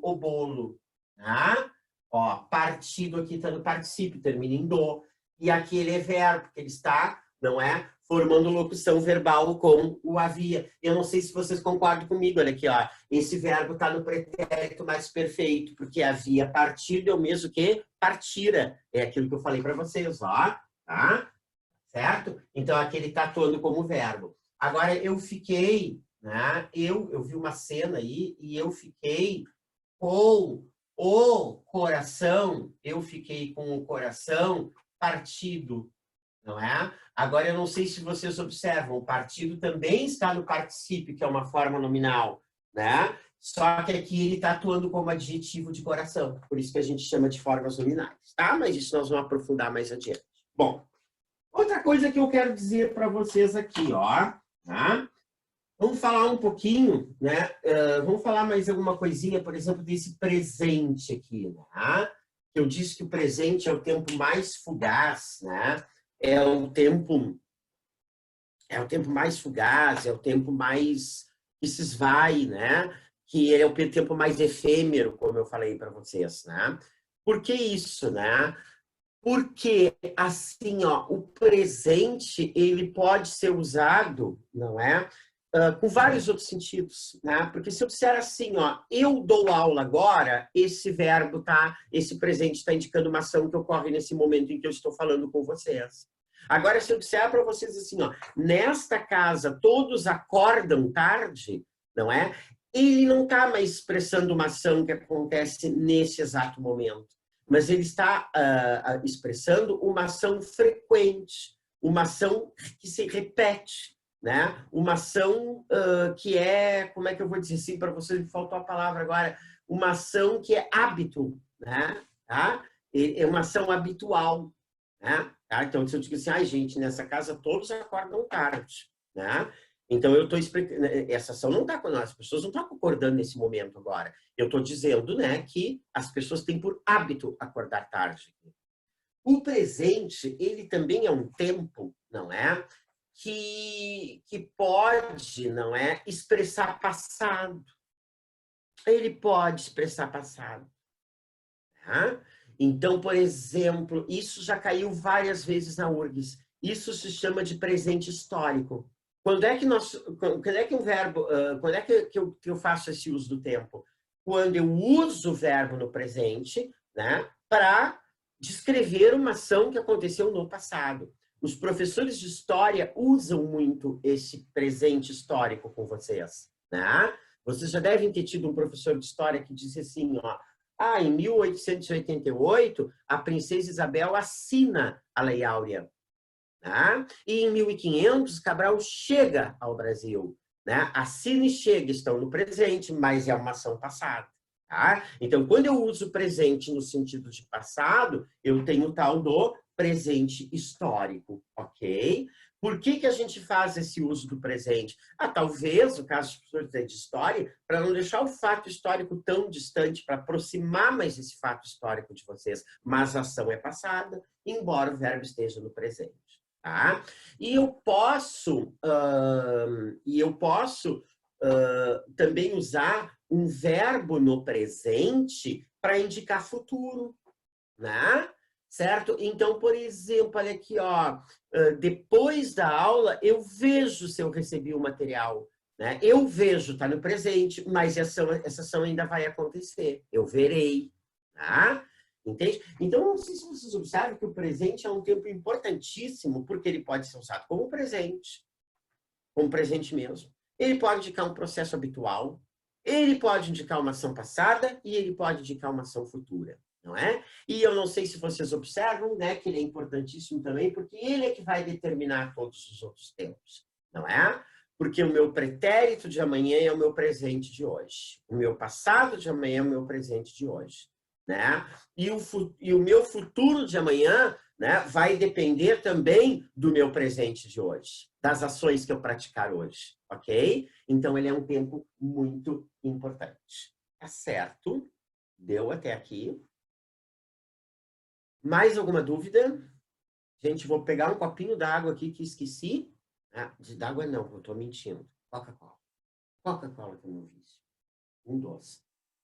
o bolo. Tá? Ó, partido aqui está no particípio, termina em do. E aqui ele é verbo, porque ele está, não é? Formando locução verbal com o havia. Eu não sei se vocês concordam comigo, olha aqui, ó. Esse verbo está no pretérito mais perfeito, porque havia partido é o mesmo que partira. É aquilo que eu falei para vocês, ó. Tá? Certo? Então, aqui ele está atuando como verbo. Agora, eu fiquei, né? Eu vi uma cena aí e eu fiquei com o coração, partido, não é? Agora, eu não sei se vocês observam, o partido também está no particípio, que é uma forma nominal, né? Só que aqui ele está atuando como adjetivo de coração, por isso que a gente chama de formas nominais, tá? Mas isso nós vamos aprofundar mais adiante. Bom, outra coisa que eu quero dizer para vocês aqui, ó, tá? Vamos falar um pouquinho, né? Vamos falar mais alguma coisinha, por exemplo, desse presente aqui, né? Eu disse que o presente é o tempo mais fugaz, né? É o tempo mais fugaz, é o tempo mais que se esvai, né? Que é o tempo mais efêmero, como eu falei para vocês, né? Por que isso, né? Porque, assim, ó, o presente, ele pode ser usado, não é? Com vários outros sentidos, né? Porque se eu disser assim, ó, eu dou aula agora, esse verbo tá, esse presente está indicando uma ação que ocorre nesse momento em que eu estou falando com vocês. Agora, se eu disser para vocês assim, ó, nesta casa todos acordam tarde, não é? Ele não está mais expressando uma ação que acontece nesse exato momento, mas ele está expressando uma ação frequente, uma ação que se repete, né? Uma ação que é, como é que eu vou dizer assim para vocês, me faltou a palavra agora, uma ação que é hábito, né? Tá? É uma ação habitual, né? Tá? Então, se eu digo assim, ai, gente, nessa casa todos acordam tarde, né? Então, eu estou explicando, essa ação não está com nós, as pessoas não estão concordando nesse momento agora. Eu estou dizendo, né, que as pessoas têm por hábito acordar tarde. O presente, ele também é um tempo, não é? Que pode, não é, expressar passado. Ele pode expressar passado. Tá? Então, por exemplo, isso já caiu várias vezes na URGS. Isso se chama de presente histórico. Quando é que quando é que um verbo, quando é que eu faço esse uso do tempo? Quando eu uso o verbo no presente, né, para descrever uma ação que aconteceu no passado. Os professores de história usam muito esse presente histórico com vocês, né? Vocês já devem ter tido um professor de história que disse assim, ó, em 1888, a princesa Isabel assina a Lei Áurea. Né? E em 1500, Cabral chega ao Brasil. Né? Assina e chega estão no presente, mas é uma ação passada. Tá? Então, quando eu uso presente no sentido de passado, eu tenho o tal do presente histórico, ok? Por que a gente faz esse uso do presente? Talvez, no caso de história, para não deixar o fato histórico tão distante, para aproximar mais esse fato histórico de vocês, mas a ação é passada, embora o verbo esteja no presente. Tá? E eu posso, também usar um verbo no presente para indicar futuro, né? Certo? Então, por exemplo, olha aqui, ó, depois da aula, eu vejo se eu recebi o material. Né? Eu vejo, está no presente, mas essa ação ainda vai acontecer. Eu verei. Tá? Entende? Então, não sei se vocês observam que o presente é um tempo importantíssimo, porque ele pode ser usado como presente mesmo. Ele pode indicar um processo habitual, ele pode indicar uma ação passada e ele pode indicar uma ação futura, não é? E eu não sei se vocês observam, né, que ele é importantíssimo também, porque ele é que vai determinar todos os outros tempos, não é? Porque o meu pretérito de amanhã é o meu presente de hoje. O meu passado de amanhã é o meu presente de hoje. Né? E o meu futuro de amanhã, né, vai depender também do meu presente de hoje, das ações que eu praticar hoje, ok? Então, ele é um tempo muito importante. Tá certo? Deu até aqui. Mais alguma dúvida? Gente, vou pegar um copinho d'água aqui que esqueci. D'água não, eu tô mentindo. Coca-Cola. Coca-Cola que eu não vi. Um doce.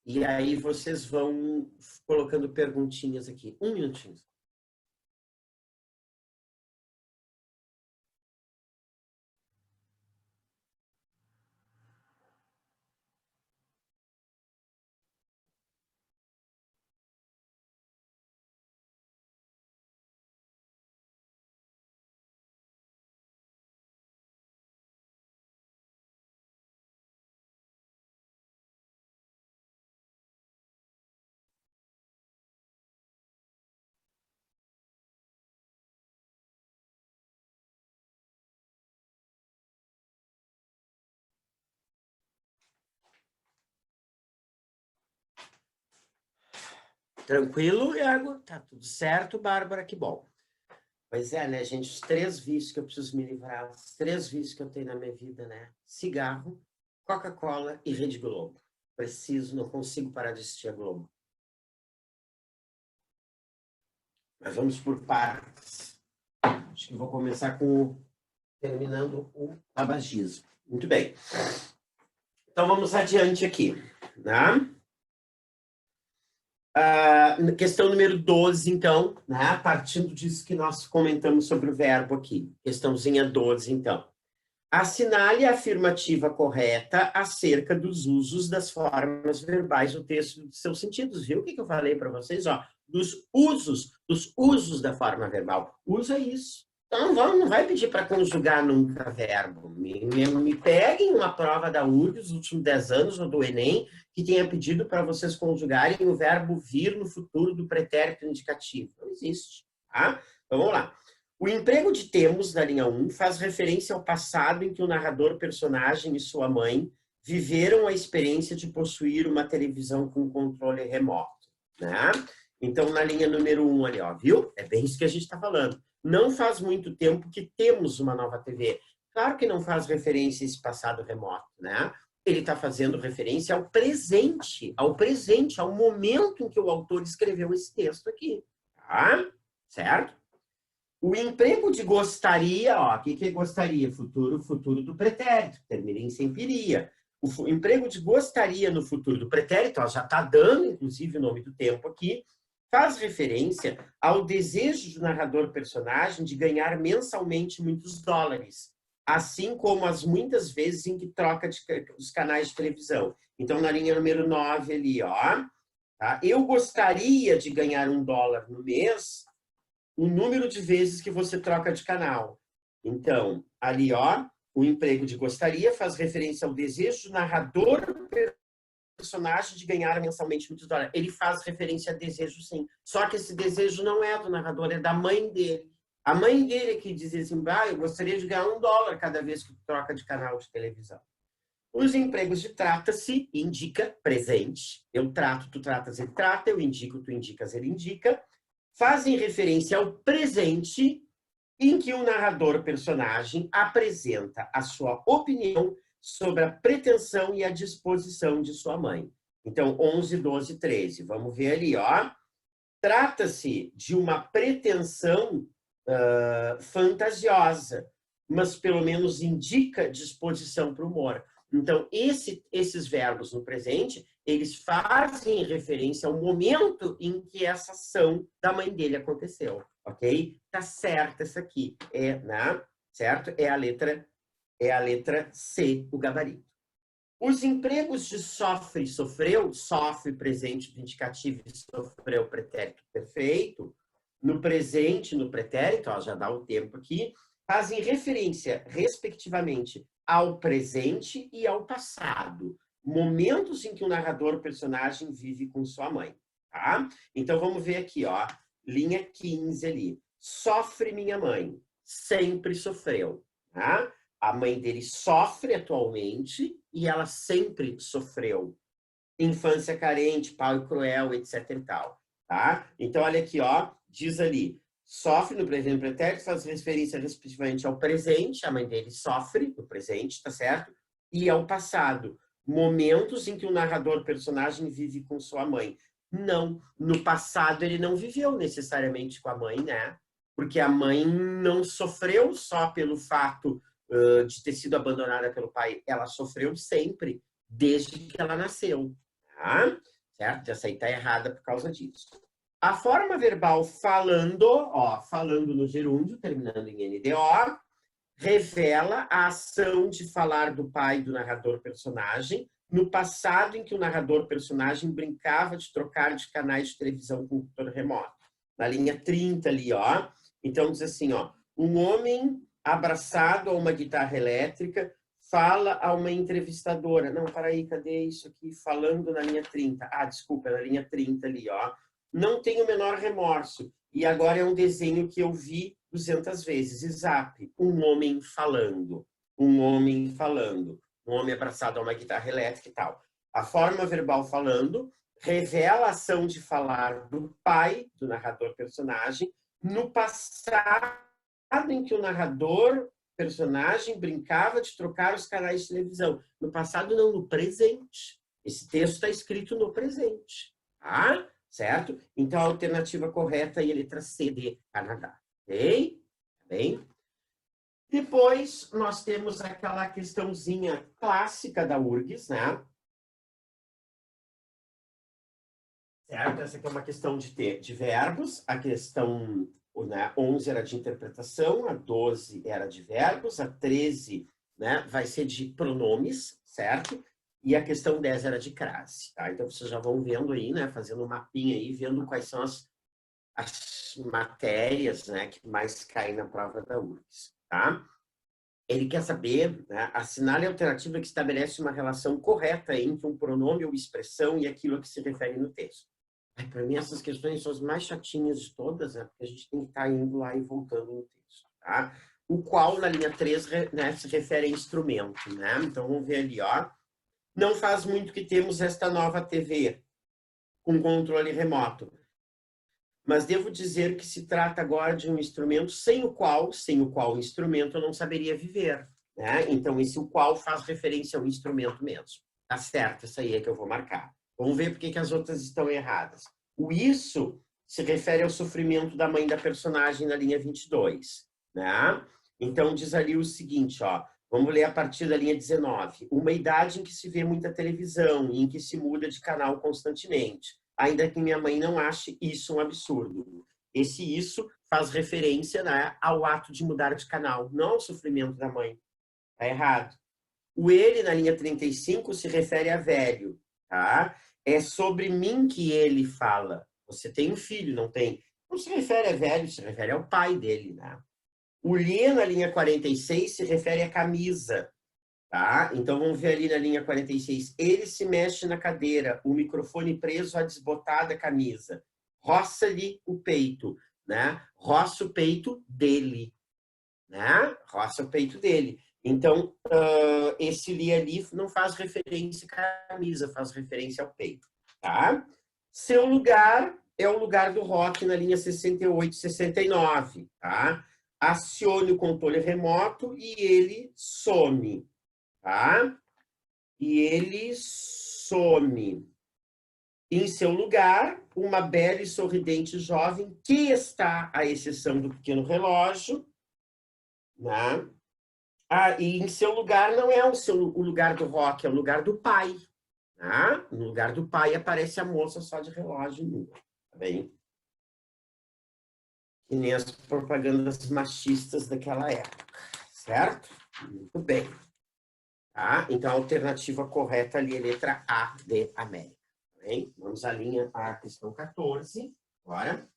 E aí vocês vão colocando perguntinhas aqui. Um minutinho. Tranquilo, Iago? Tá tudo certo, Bárbara? Que bom. Pois é, né, gente? Os 3 vícios que eu preciso me livrar, os 3 vícios que eu tenho na minha vida, né? Cigarro, Coca-Cola e Rede Globo. Preciso, não consigo parar de assistir a Globo. Mas vamos por partes. Acho que vou começar terminando o tabagismo. Muito bem. Então, vamos adiante aqui. Né? Questão número 12, então, né? Partindo disso que nós comentamos sobre o verbo aqui. Questãozinha 12, então. Assinale a afirmativa correta acerca dos usos das formas verbais do texto de seus sentidos. Viu o que eu falei para vocês? Ó, dos usos da forma verbal. Usa isso. Então, não vai pedir para conjugar nunca verbo. Me peguem uma prova da URGS dos últimos 10 anos, ou do Enem, que tenha pedido para vocês conjugarem o verbo vir no futuro do pretérito indicativo. Não existe. Tá? Então, vamos lá. O emprego de temos, na linha 1, faz referência ao passado em que o narrador personagem e sua mãe viveram a experiência de possuir uma televisão com controle remoto. Né? Então, na linha número 1 ali, ó, viu? É bem isso que a gente está falando. Não faz muito tempo que temos uma nova TV. Claro que não faz referência a esse passado remoto, né? Ele está fazendo referência ao presente, ao momento em que o autor escreveu esse texto aqui. Tá? Certo? O emprego de gostaria, ó, o que é gostaria? Futuro do pretérito, termina em sempre iria. O emprego de gostaria no futuro do pretérito, ó, já está dando, inclusive, o nome do tempo aqui, faz referência ao desejo do narrador personagem de ganhar mensalmente muitos dólares. assim como as muitas vezes em que troca os canais de televisão. Então, na linha número 9 ali, ó, tá? Eu gostaria de ganhar $1 no mês, o número de vezes que você troca de canal. Então, ali, ó, o emprego de gostaria faz referência ao desejo do narrador personagem de ganhar mensalmente muitos dólares. Ele faz referência a desejo, sim. Só que esse desejo não é do narrador, é da mãe dele. A mãe dele que diz assim, eu gostaria de ganhar $1 cada vez que troca de canal de televisão. Os empregos de trata-se indica presente. Eu trato, tu tratas, ele trata. Eu indico, tu indicas, ele indica. Fazem referência ao presente em que o narrador personagem apresenta a sua opinião sobre a pretensão e a disposição de sua mãe. Então, 11, 12, 13. Vamos ver ali, ó. Trata-se de uma pretensão fantasiosa, mas pelo menos indica disposição para o humor. Então, esses verbos no presente, eles fazem referência ao momento em que essa ação da mãe dele aconteceu, ok? Tá certo essa aqui, né? Certo? É a letra C, o gabarito. Os empregos de sofre, sofreu, sofre, presente do indicativo e sofreu, pretérito perfeito, no presente, no pretérito, ó, já dá o tempo aqui, fazem referência, respectivamente, ao presente e ao passado, momentos em que o narrador personagem vive com sua mãe, tá? Então, vamos ver aqui, ó, linha 15 ali. Sofre minha mãe, sempre sofreu, tá? A mãe dele sofre atualmente e ela sempre sofreu. Infância carente, pai cruel, etc e tal, tá? Então, olha aqui, ó, diz ali, sofre no presente pretérito, faz referência respectivamente ao presente, a mãe dele sofre no presente, tá certo? E ao passado, momentos em que o narrador personagem vive com sua mãe. Não, no passado ele não viveu necessariamente com a mãe, né? Porque a mãe não sofreu só pelo fato de ter sido abandonada pelo pai, ela sofreu sempre, desde que ela nasceu, tá? Certo? Essa aí está errada por causa disso. A forma verbal falando, ó, falando no gerúndio, terminando em NDO, revela a ação de falar do pai do narrador personagem no passado em que o narrador personagem brincava de trocar de canais de televisão com o controle remoto. Na linha 30 ali, ó. Então diz assim, ó, um homem abraçado a uma guitarra elétrica fala a uma entrevistadora. Não, peraí, cadê isso aqui? Falando na linha 30. Ah, desculpa, na linha 30 ali, ó. Não tenho o menor remorso. E agora é um desenho que eu vi 200 vezes. Zap, um homem falando. Um homem falando. Um homem abraçado a uma guitarra elétrica e tal. A forma verbal falando revela a ação de falar do pai, do narrador personagem, no passado em que o narrador personagem brincava de trocar os canais de televisão. No passado, não, no presente. Esse texto está escrito no presente. Tá? Certo? Então, a alternativa correta é a letra C de Canadá. Ok? Bem? Depois, nós temos aquela questãozinha clássica da URGS, né? Certo? Essa aqui é uma questão de verbos. A questão 11 era de interpretação, a 12 era de verbos, a 13, né, vai ser de pronomes, certo? E a questão 10 era de crase, tá? Então, vocês já vão vendo aí, né, fazendo um mapinha aí, vendo quais são as matérias, né, que mais caem na prova da URGS, tá? Ele quer saber, né, assinale a alternativa que estabelece uma relação correta entre um pronome ou expressão e aquilo a que se refere no texto. Para mim, essas questões são as mais chatinhas de todas, né? Porque a gente tem que estar indo lá e voltando no texto, tá? O qual, na linha 3, né, se refere a instrumento, né? Então, vamos ver ali, ó. Não faz muito que temos esta nova TV com controle remoto. Mas devo dizer que se trata agora de um instrumento sem o qual o instrumento eu não saberia viver, né? Então, esse o qual faz referência ao instrumento mesmo. Tá certo, essa aí é que eu vou marcar. Vamos ver por que as outras estão erradas. O isso se refere ao sofrimento da mãe da personagem na linha 22, né? Então, diz ali o seguinte, ó. Vamos ler a partir da linha 19. Uma idade em que se vê muita televisão e em que se muda de canal constantemente. Ainda que minha mãe não ache isso um absurdo. Esse isso faz referência, né, ao ato de mudar de canal, não ao sofrimento da mãe. Tá errado. O ele, na linha 35, se refere a velho, tá? É sobre mim que ele fala. Você tem um filho, não tem? Não se refere a velho, se refere ao pai dele, né? O lhe, na linha 46, se refere à camisa, tá? Então, vamos ver ali na linha 46. Ele se mexe na cadeira, o microfone preso à desbotada camisa. Roça-lhe o peito, né? Roça o peito dele, né? Roça o peito dele. Então, esse li ali não faz referência à camisa, faz referência ao peito, tá? Seu lugar é o lugar do rock na linha 68, 69, tá? Acione o controle remoto e ele some, tá? E ele some. Em seu lugar, uma bela e sorridente jovem que está, à exceção do pequeno relógio, né? E em seu lugar não é o lugar do rock, é o lugar do pai. Tá? No lugar do pai aparece a moça só de relógio nua. Tá bem? Que nem as propagandas machistas daquela época. Certo? Muito bem. Tá? Então, a alternativa correta ali é a letra A de América. Tá bem? Vamos à questão 14. Agora.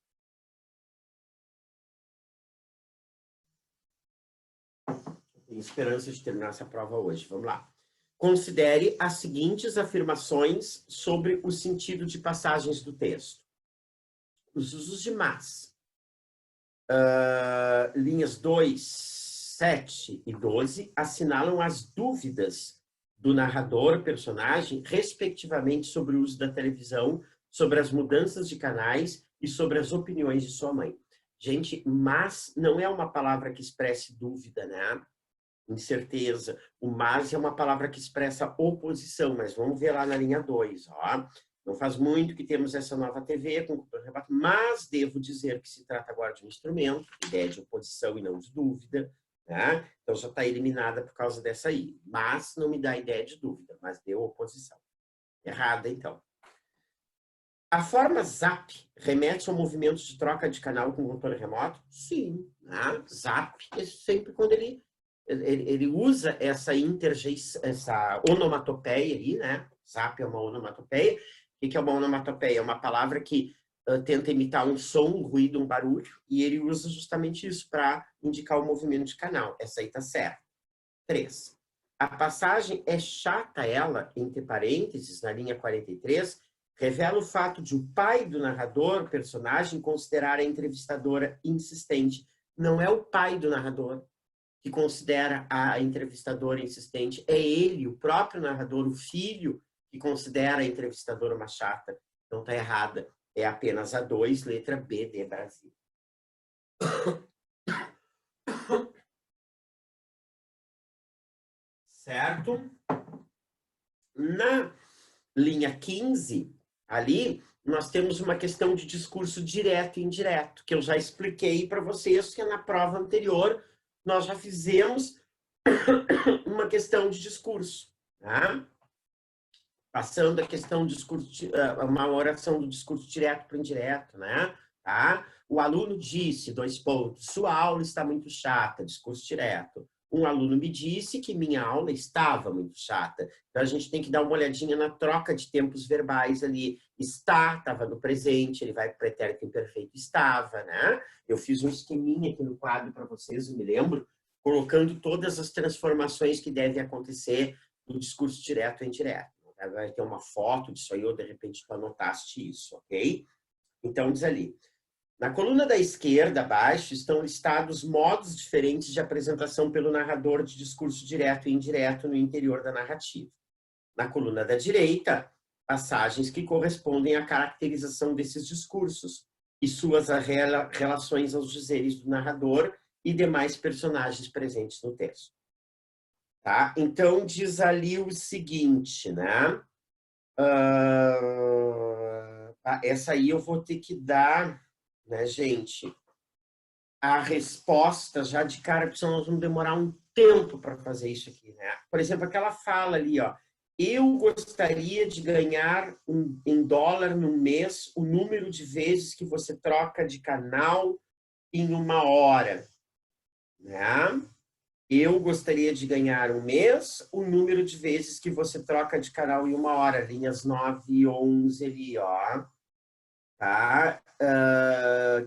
Tenho esperança de terminar essa prova hoje. Vamos lá. Considere as seguintes afirmações sobre o sentido de passagens do texto. Os usos de mas. Linhas 2, 7 e 12 assinalam as dúvidas do narrador, personagem, respectivamente sobre o uso da televisão, sobre as mudanças de canais e sobre as opiniões de sua mãe. Gente, mas não é uma palavra que expresse dúvida, né? Incerteza. O mas é uma palavra que expressa oposição, mas vamos ver lá na linha 2, ó. Não faz muito que temos essa nova TV com rebate, mas devo dizer que se trata agora de um instrumento, ideia de oposição e não de dúvida, né? Então já está eliminada por causa dessa aí. Mas não me dá ideia de dúvida, mas deu oposição. Errada, então. A forma zap remete ao movimento de troca de canal com controle remoto? Sim. Né? Zap é sempre quando ele usa essa essa onomatopeia aí, né? Zap é uma onomatopeia. O que é uma onomatopeia? É uma palavra que tenta imitar um som, um ruído, um barulho, e ele usa justamente isso para indicar o movimento de canal. Essa aí tá certa. 3. A passagem é chata, ela, entre parênteses, na linha 43, revela o fato de o pai do narrador, personagem, considerar a entrevistadora insistente. Não é o pai do narrador que considera a entrevistadora insistente, é ele, o próprio narrador, o filho, que considera a entrevistadora uma chata. Então tá errada. É apenas a 2, letra B de Brasil. Certo? Na linha 15, ali, nós temos uma questão de discurso direto e indireto, que eu já expliquei para vocês que na prova anterior nós já fizemos uma questão de discurso, tá? Passando a questão do discurso, uma oração do discurso direto para indireto, né? Tá? O aluno disse, 2 pontos, sua aula está muito chata, discurso direto. Um aluno me disse que minha aula estava muito chata. Então, a gente tem que dar uma olhadinha na troca de tempos verbais ali. Estava no presente, ele vai para o pretérito imperfeito, estava, né? Eu fiz um esqueminha aqui no quadro para vocês, eu me lembro, colocando todas as transformações que devem acontecer no discurso direto e indireto. Vai ter uma foto disso aí, ou de repente tu anotaste isso, ok? Então, diz ali. Na coluna da esquerda, abaixo, estão listados modos diferentes de apresentação pelo narrador de discurso direto e indireto no interior da narrativa. Na coluna da direita, passagens que correspondem à caracterização desses discursos e suas relações aos dizeres do narrador e demais personagens presentes no texto. Tá? Então, diz ali o seguinte, né? Essa aí eu vou ter que dar, né, gente? A resposta já de cara, porque senão nós vamos demorar um tempo para fazer isso aqui, né? Por exemplo, aquela fala ali, ó. Eu gostaria de ganhar em dólar no mês o número de vezes que você troca de canal em 1 hora, né? Eu gostaria de ganhar um mês, o número de vezes que você troca de canal em 1 hora, linhas 9 e 11 ali, ó. Tá?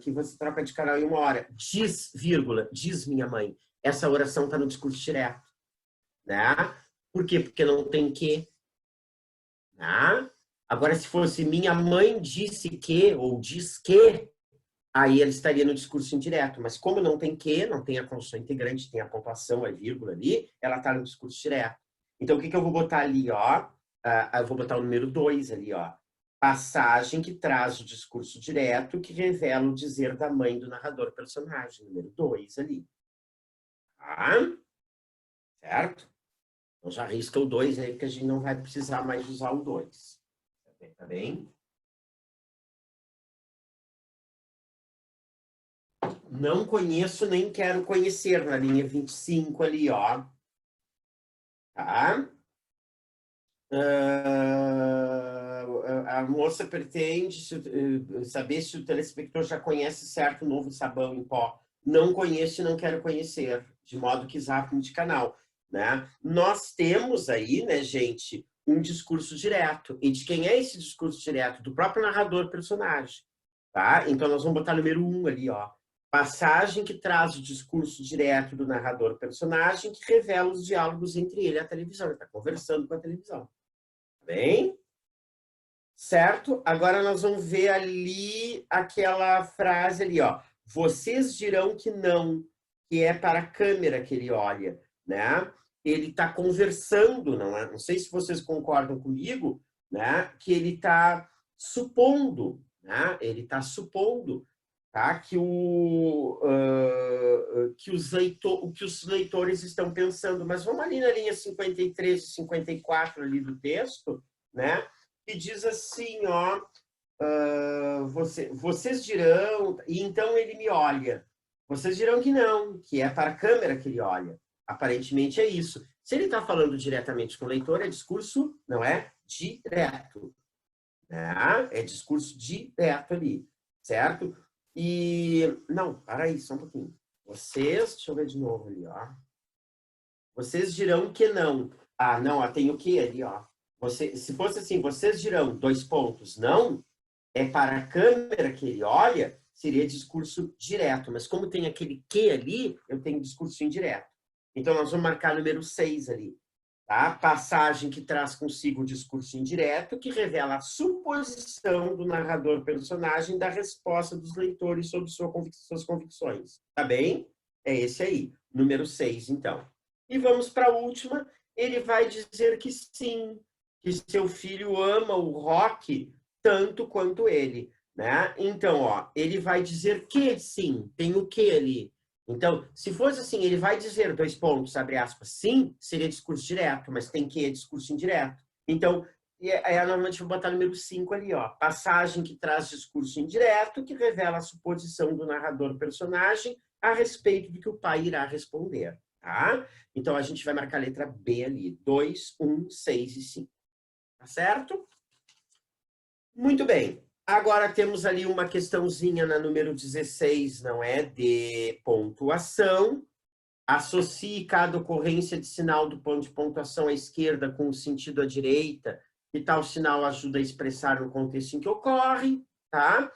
Que você troca de canal em 1 hora. Diz, vírgula, diz minha mãe. Essa oração está no discurso direto. Né? Por quê? Porque não tem que. Né? Agora, se fosse minha mãe disse que, ou diz que, aí ela estaria no discurso indireto. Mas como não tem que, não tem a condição integrante, tem a pontuação, a vírgula ali, ela está no discurso direto. Então, o que eu vou botar ali, ó? Eu vou botar o número 2 ali, ó. Passagem que traz o discurso direto que revela o dizer da mãe do narrador personagem. Número 2 ali. Tá? Certo? Então, já risca o 2 aí, porque a gente não vai precisar mais usar o 2. Tá bem? Não conheço nem quero conhecer, na linha 25 ali, ó. Tá? A moça pretende saber se o telespectador já conhece certo novo sabão em pó. Não conheço e não quero conhecer, de modo que zapping de canal. Né? Nós temos aí, né, gente, um discurso direto. E de quem é esse discurso direto? Do próprio narrador personagem. Tá? Então, nós vamos botar número 1 ali, ó. Passagem que traz o discurso direto do narrador personagem que revela os diálogos entre ele e a televisão. Ele está conversando com a televisão. Bem? Certo? Agora nós vamos ver ali aquela frase ali, ó. Vocês dirão que não, que é para a câmera que ele olha, né? Ele está conversando, não é? Não sei se vocês concordam comigo, né? Que ele está supondo, né? Ele está supondo, tá? Que os leitores estão pensando. Mas vamos ali na linha 53 e 54 ali do texto, né? Que diz assim, ó, vocês dirão, e então ele me olha. Vocês dirão que não, que é para a câmera que ele olha. Aparentemente é isso. Se ele está falando diretamente com o leitor, é discurso, não é direto. Né? É discurso direto ali, certo? E, não, para aí, só um pouquinho. Deixa eu ver de novo ali, ó. Vocês dirão que não. Ah, não, ó, tem o que ali, ó. Se fosse assim, vocês dirão, 2 pontos, não, é para a câmera que ele olha, seria discurso direto. Mas como tem aquele que ali, eu tenho discurso indireto. Então, nós vamos marcar número 6 ali. Tá? Passagem que traz consigo o discurso indireto, que revela a suposição do narrador-personagem da resposta dos leitores sobre suas convicções. Tá bem? É esse aí, número 6, então. E vamos para a última. Ele vai dizer que sim, que seu filho ama o rock tanto quanto ele. Né? Então, ó, ele vai dizer que sim, tem o que ali. Então, se fosse assim, ele vai dizer 2 pontos, abre aspas, sim, seria discurso direto, mas tem que é discurso indireto. Então, normalmente vou botar número 5 ali, ó. Passagem que traz discurso indireto, que revela a suposição do narrador-personagem a respeito do que o pai irá responder. Tá? Então, a gente vai marcar a letra B ali. 2, 1, 6 e 5. Tá certo? Muito bem. Agora temos ali uma questãozinha na número 16, não é? De pontuação. Associe cada ocorrência de sinal do ponto de pontuação à esquerda com o sentido à direita, e tal sinal ajuda a expressar o contexto em que ocorre, tá?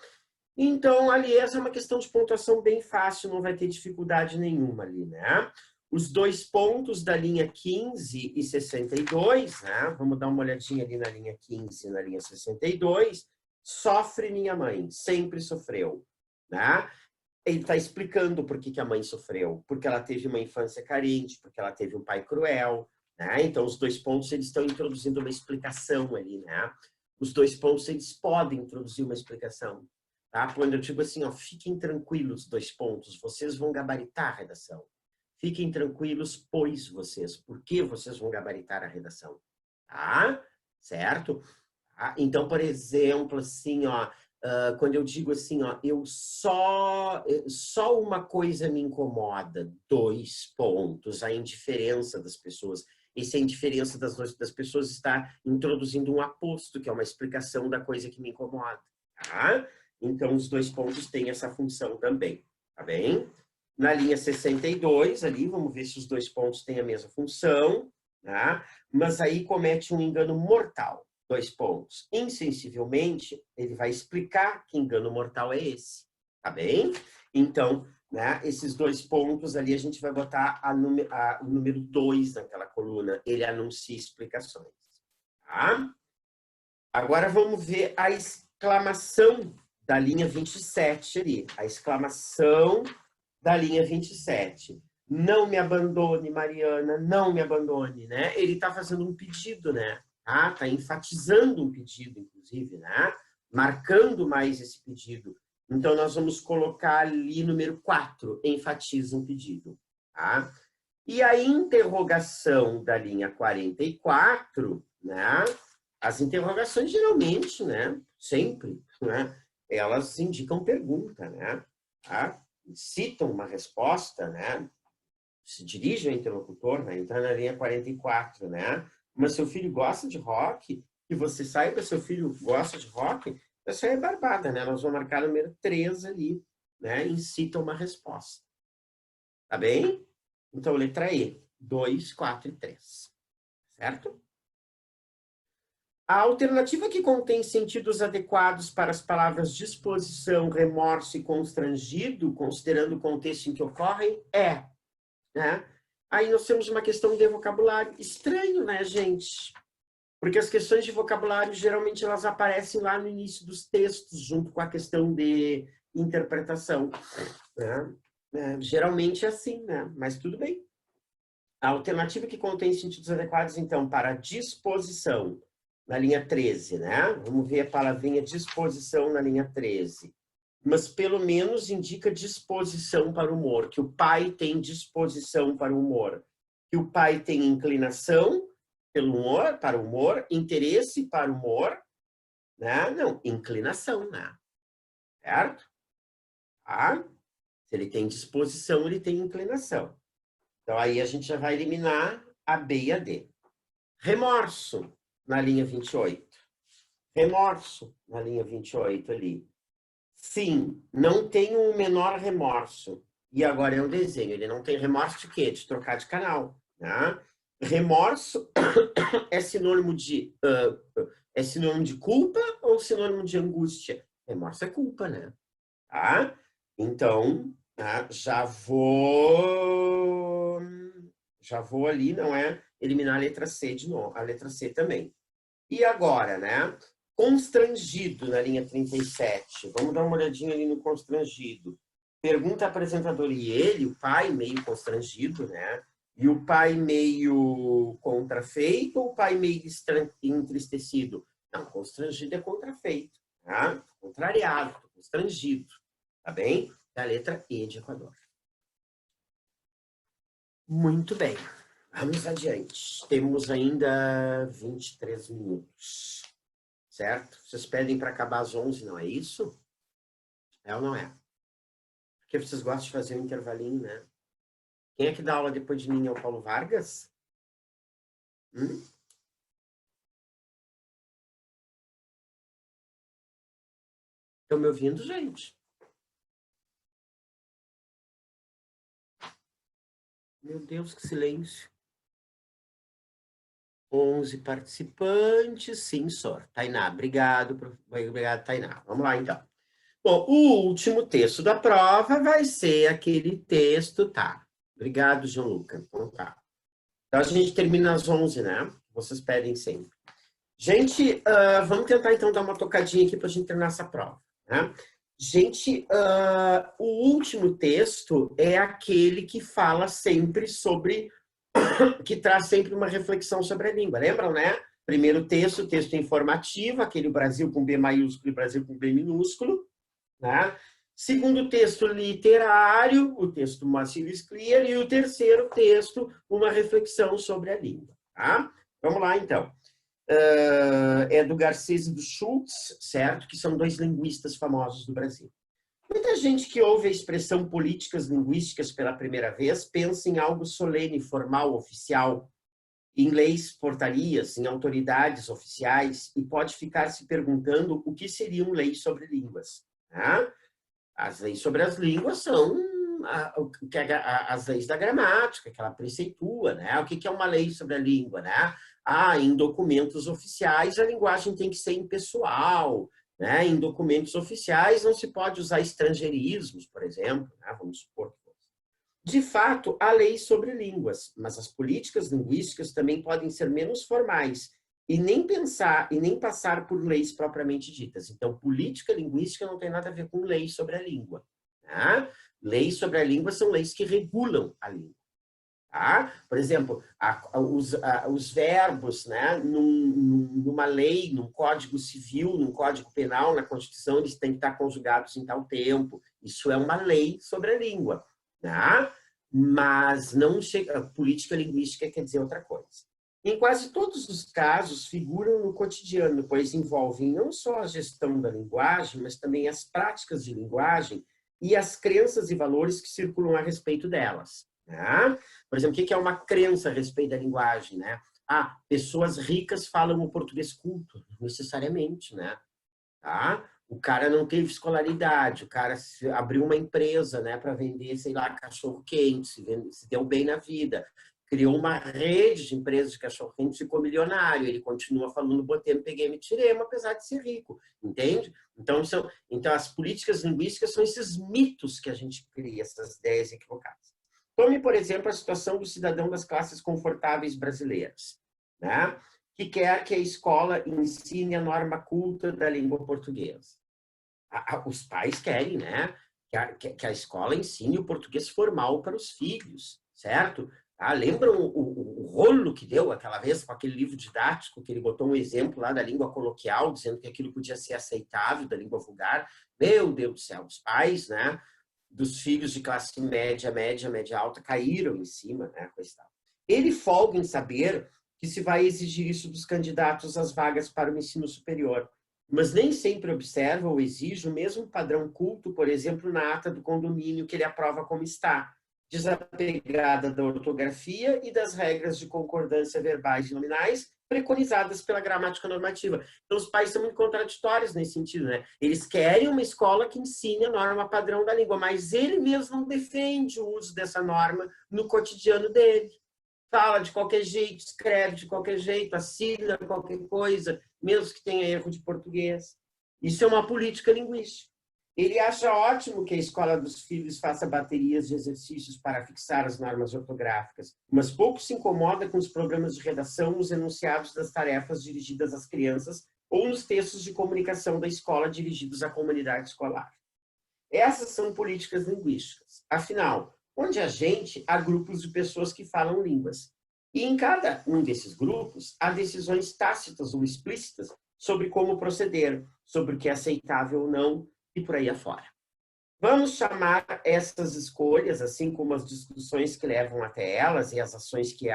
Então, ali, essa é uma questão de pontuação bem fácil, não vai ter dificuldade nenhuma ali, né? Os 2 pontos da linha 15 e 62, né? Vamos dar uma olhadinha ali na linha 15 e na linha 62. Sofre minha mãe, sempre sofreu, né? Ele está explicando por que a mãe sofreu, porque ela teve uma infância carente, porque ela teve um pai cruel, né? Então, os 2 pontos, eles estão introduzindo uma explicação ali, né? Os 2 pontos, eles podem introduzir uma explicação, tá? Quando eu digo assim, ó, fiquem tranquilos, 2 pontos, vocês vão gabaritar a redação. Fiquem tranquilos, pois vocês, porque vocês vão gabaritar a redação, tá? Certo? Tá? Então, por exemplo, assim, ó, quando eu digo assim, ó, só uma coisa me incomoda, 2 pontos, a indiferença das pessoas. Essa indiferença das pessoas está introduzindo um aposto, que é uma explicação da coisa que me incomoda. Tá? Então, os 2 pontos têm essa função também. Tá bem? Na linha 62, ali, vamos ver se os dois pontos têm a mesma função, tá? Mas aí comete um engano mortal. 2 pontos. Insensivelmente, ele vai explicar que engano mortal é esse, tá bem? Então, né, esses 2 pontos ali, a gente vai botar o número 2 naquela coluna. Ele anuncia explicações, tá? Agora vamos ver a exclamação da linha 27 ali. A exclamação da linha 27. Não me abandone, Mariana, não me abandone, né? Ele está fazendo um pedido, né? Tá enfatizando um pedido, inclusive, né? Marcando mais esse pedido. Então, nós vamos colocar ali número 4, enfatiza um pedido, tá? E a interrogação da linha 44, né? As interrogações, geralmente, né? Sempre, né? Elas indicam pergunta, né? Tá? Citam uma resposta, né? Se dirigem ao interlocutor, né? Então, na linha 44, né? Mas seu filho gosta de rock, e você saiba seu filho gosta de rock, essa é barbada, né? Nós vamos marcar o número 3 ali, né? Incita uma resposta. Tá bem? Então, letra E, 2, 4 e 3. Certo? A alternativa que contém sentidos adequados para as palavras disposição, remorso e constrangido, considerando o contexto em que ocorrem, é, né? Aí nós temos uma questão de vocabulário. Estranho, né, gente? Porque as questões de vocabulário, geralmente, elas aparecem lá no início dos textos, junto com a questão de interpretação, né? Geralmente é assim, né? Mas tudo bem. A alternativa que contém sentidos adequados, então, para disposição, na linha 13, né? Vamos ver a palavrinha disposição na linha 13. Mas, pelo menos, indica disposição para o humor, que o pai tem disposição para o humor, que o pai tem inclinação pelo humor, para o humor, interesse para o humor, né? Não, inclinação, né? Certo? Tá? Se ele tem disposição, ele tem inclinação. Então, aí a gente já vai eliminar a B e a D. Remorso, na linha 28. Remorso, na linha 28 ali. Sim, não tenho o menor remorso. E agora é um desenho. Ele não tem remorso de quê? De trocar de canal. Né? Remorso é sinônimo de culpa ou sinônimo de angústia? Remorso é culpa, né? Tá? Então, tá? Já vou ali, não é? Eliminar a letra C de novo, a letra C também. E agora, né? Constrangido, na linha 37. Vamos dar uma olhadinha ali no constrangido. Pergunta apresentador e ele, o pai meio constrangido, né? E o pai meio contrafeito ou o pai meio entristecido? Não, constrangido é contrafeito, tá? Contrariado, constrangido, tá bem? É a letra E de Equador. Muito bem. Vamos adiante. Temos ainda 23 minutos. Certo? Vocês pedem para acabar às 11, não é isso? É ou não é? Porque vocês gostam de fazer um intervalinho, né? Quem é que dá aula depois de mim? É o Paulo Vargas? Estão me ouvindo, gente? Meu Deus, que silêncio. 11 participantes, sim, senhor. Tainá, obrigado. Obrigado, Tainá. Vamos lá, então. Bom, o último texto da prova vai ser aquele texto, tá? Obrigado, João Lucas. Então, tá. Então, a gente termina às 11, né? Vocês pedem sempre. Gente, vamos tentar, então, dar uma tocadinha aqui para a gente terminar essa prova, né? Gente, o último texto é aquele que fala sempre sobre... que traz sempre uma reflexão sobre a língua. Lembram, né? Primeiro texto, texto informativo, aquele Brasil com B maiúsculo e Brasil com B minúsculo, né? Segundo texto literário, o texto Macilis Clear, e o terceiro texto, uma reflexão sobre a língua. Tá? Vamos lá, então. É do Garcês e do Schultz, certo? Que são 2 linguistas famosos do Brasil. Muita gente que ouve a expressão políticas linguísticas pela primeira vez pensa em algo solene, formal, oficial, em leis, portarias, em autoridades oficiais, e pode ficar se perguntando o que seriam leis sobre línguas. Né? As leis sobre as línguas são as leis da gramática, que ela preceitua, né? O que é uma lei sobre a língua, né? Em documentos oficiais a linguagem tem que ser impessoal, né? Em documentos oficiais não se pode usar estrangeirismos, por exemplo, né? Vamos supor. De fato, há leis sobre línguas, mas as políticas linguísticas também podem ser menos formais e nem pensar e nem passar por leis propriamente ditas. Então, política linguística não tem nada a ver com leis sobre a língua. Tá? Leis sobre a língua são leis que regulam a língua. Tá? Por exemplo, os verbos, né, numa lei, num código civil, num código penal, na Constituição, eles têm que estar conjugados em tal tempo. Isso é uma lei sobre a língua. Tá? Mas não chega, política linguística quer dizer outra coisa. Em quase todos os casos, figuram no cotidiano, pois envolvem não só a gestão da linguagem, mas também as práticas de linguagem e as crenças e valores que circulam a respeito delas. Né? Por exemplo, o que é uma crença a respeito da linguagem? Né? Pessoas ricas falam o português culto, necessariamente. Né? Tá? O cara não teve escolaridade, o cara abriu uma empresa, né, para vender, sei lá, cachorro-quente, se deu bem na vida, criou uma rede de empresas de cachorro-quente, ficou milionário, ele continua falando botemos, peguei, me tirei, apesar de ser rico, entende? Então, as políticas linguísticas são esses mitos que a gente cria, essas ideias equivocadas. Tome, por exemplo, a situação do cidadão das classes confortáveis brasileiras, né? Que quer que a escola ensine a norma culta da língua portuguesa. Os pais querem, né? Que a escola ensine o português formal para os filhos, certo? Lembram o rolo que deu aquela vez com aquele livro didático, que ele botou um exemplo lá da língua coloquial, dizendo que aquilo podia ser aceitável, da língua vulgar? Meu Deus do céu, os pais, né? Dos filhos de classe média, média alta, caíram em cima, né? Ele folga em saber que se vai exigir isso dos candidatos às vagas para o ensino superior, mas nem sempre observa ou exige o mesmo padrão culto, por exemplo, na ata do condomínio que ele aprova como está, desapegada da ortografia e das regras de concordância verbais e nominais preconizadas pela gramática normativa. Então, os pais são muito contraditórios nesse sentido, né? Eles querem uma escola que ensine a norma padrão da língua, mas ele mesmo não defende o uso dessa norma no cotidiano dele. Fala de qualquer jeito, escreve de qualquer jeito, assina qualquer coisa, mesmo que tenha erro de português. Isso é uma política linguística. Ele acha ótimo que a escola dos filhos faça baterias de exercícios para fixar as normas ortográficas, mas pouco se incomoda com os programas de redação nos enunciados das tarefas dirigidas às crianças ou nos textos de comunicação da escola dirigidos à comunidade escolar. Essas são políticas linguísticas. Afinal, onde há gente, há grupos de pessoas que falam línguas. E em cada um desses grupos, há decisões tácitas ou explícitas sobre como proceder, sobre o que é aceitável ou não, e por aí afora. Vamos chamar essas escolhas, assim como as discussões que levam até elas e as ações que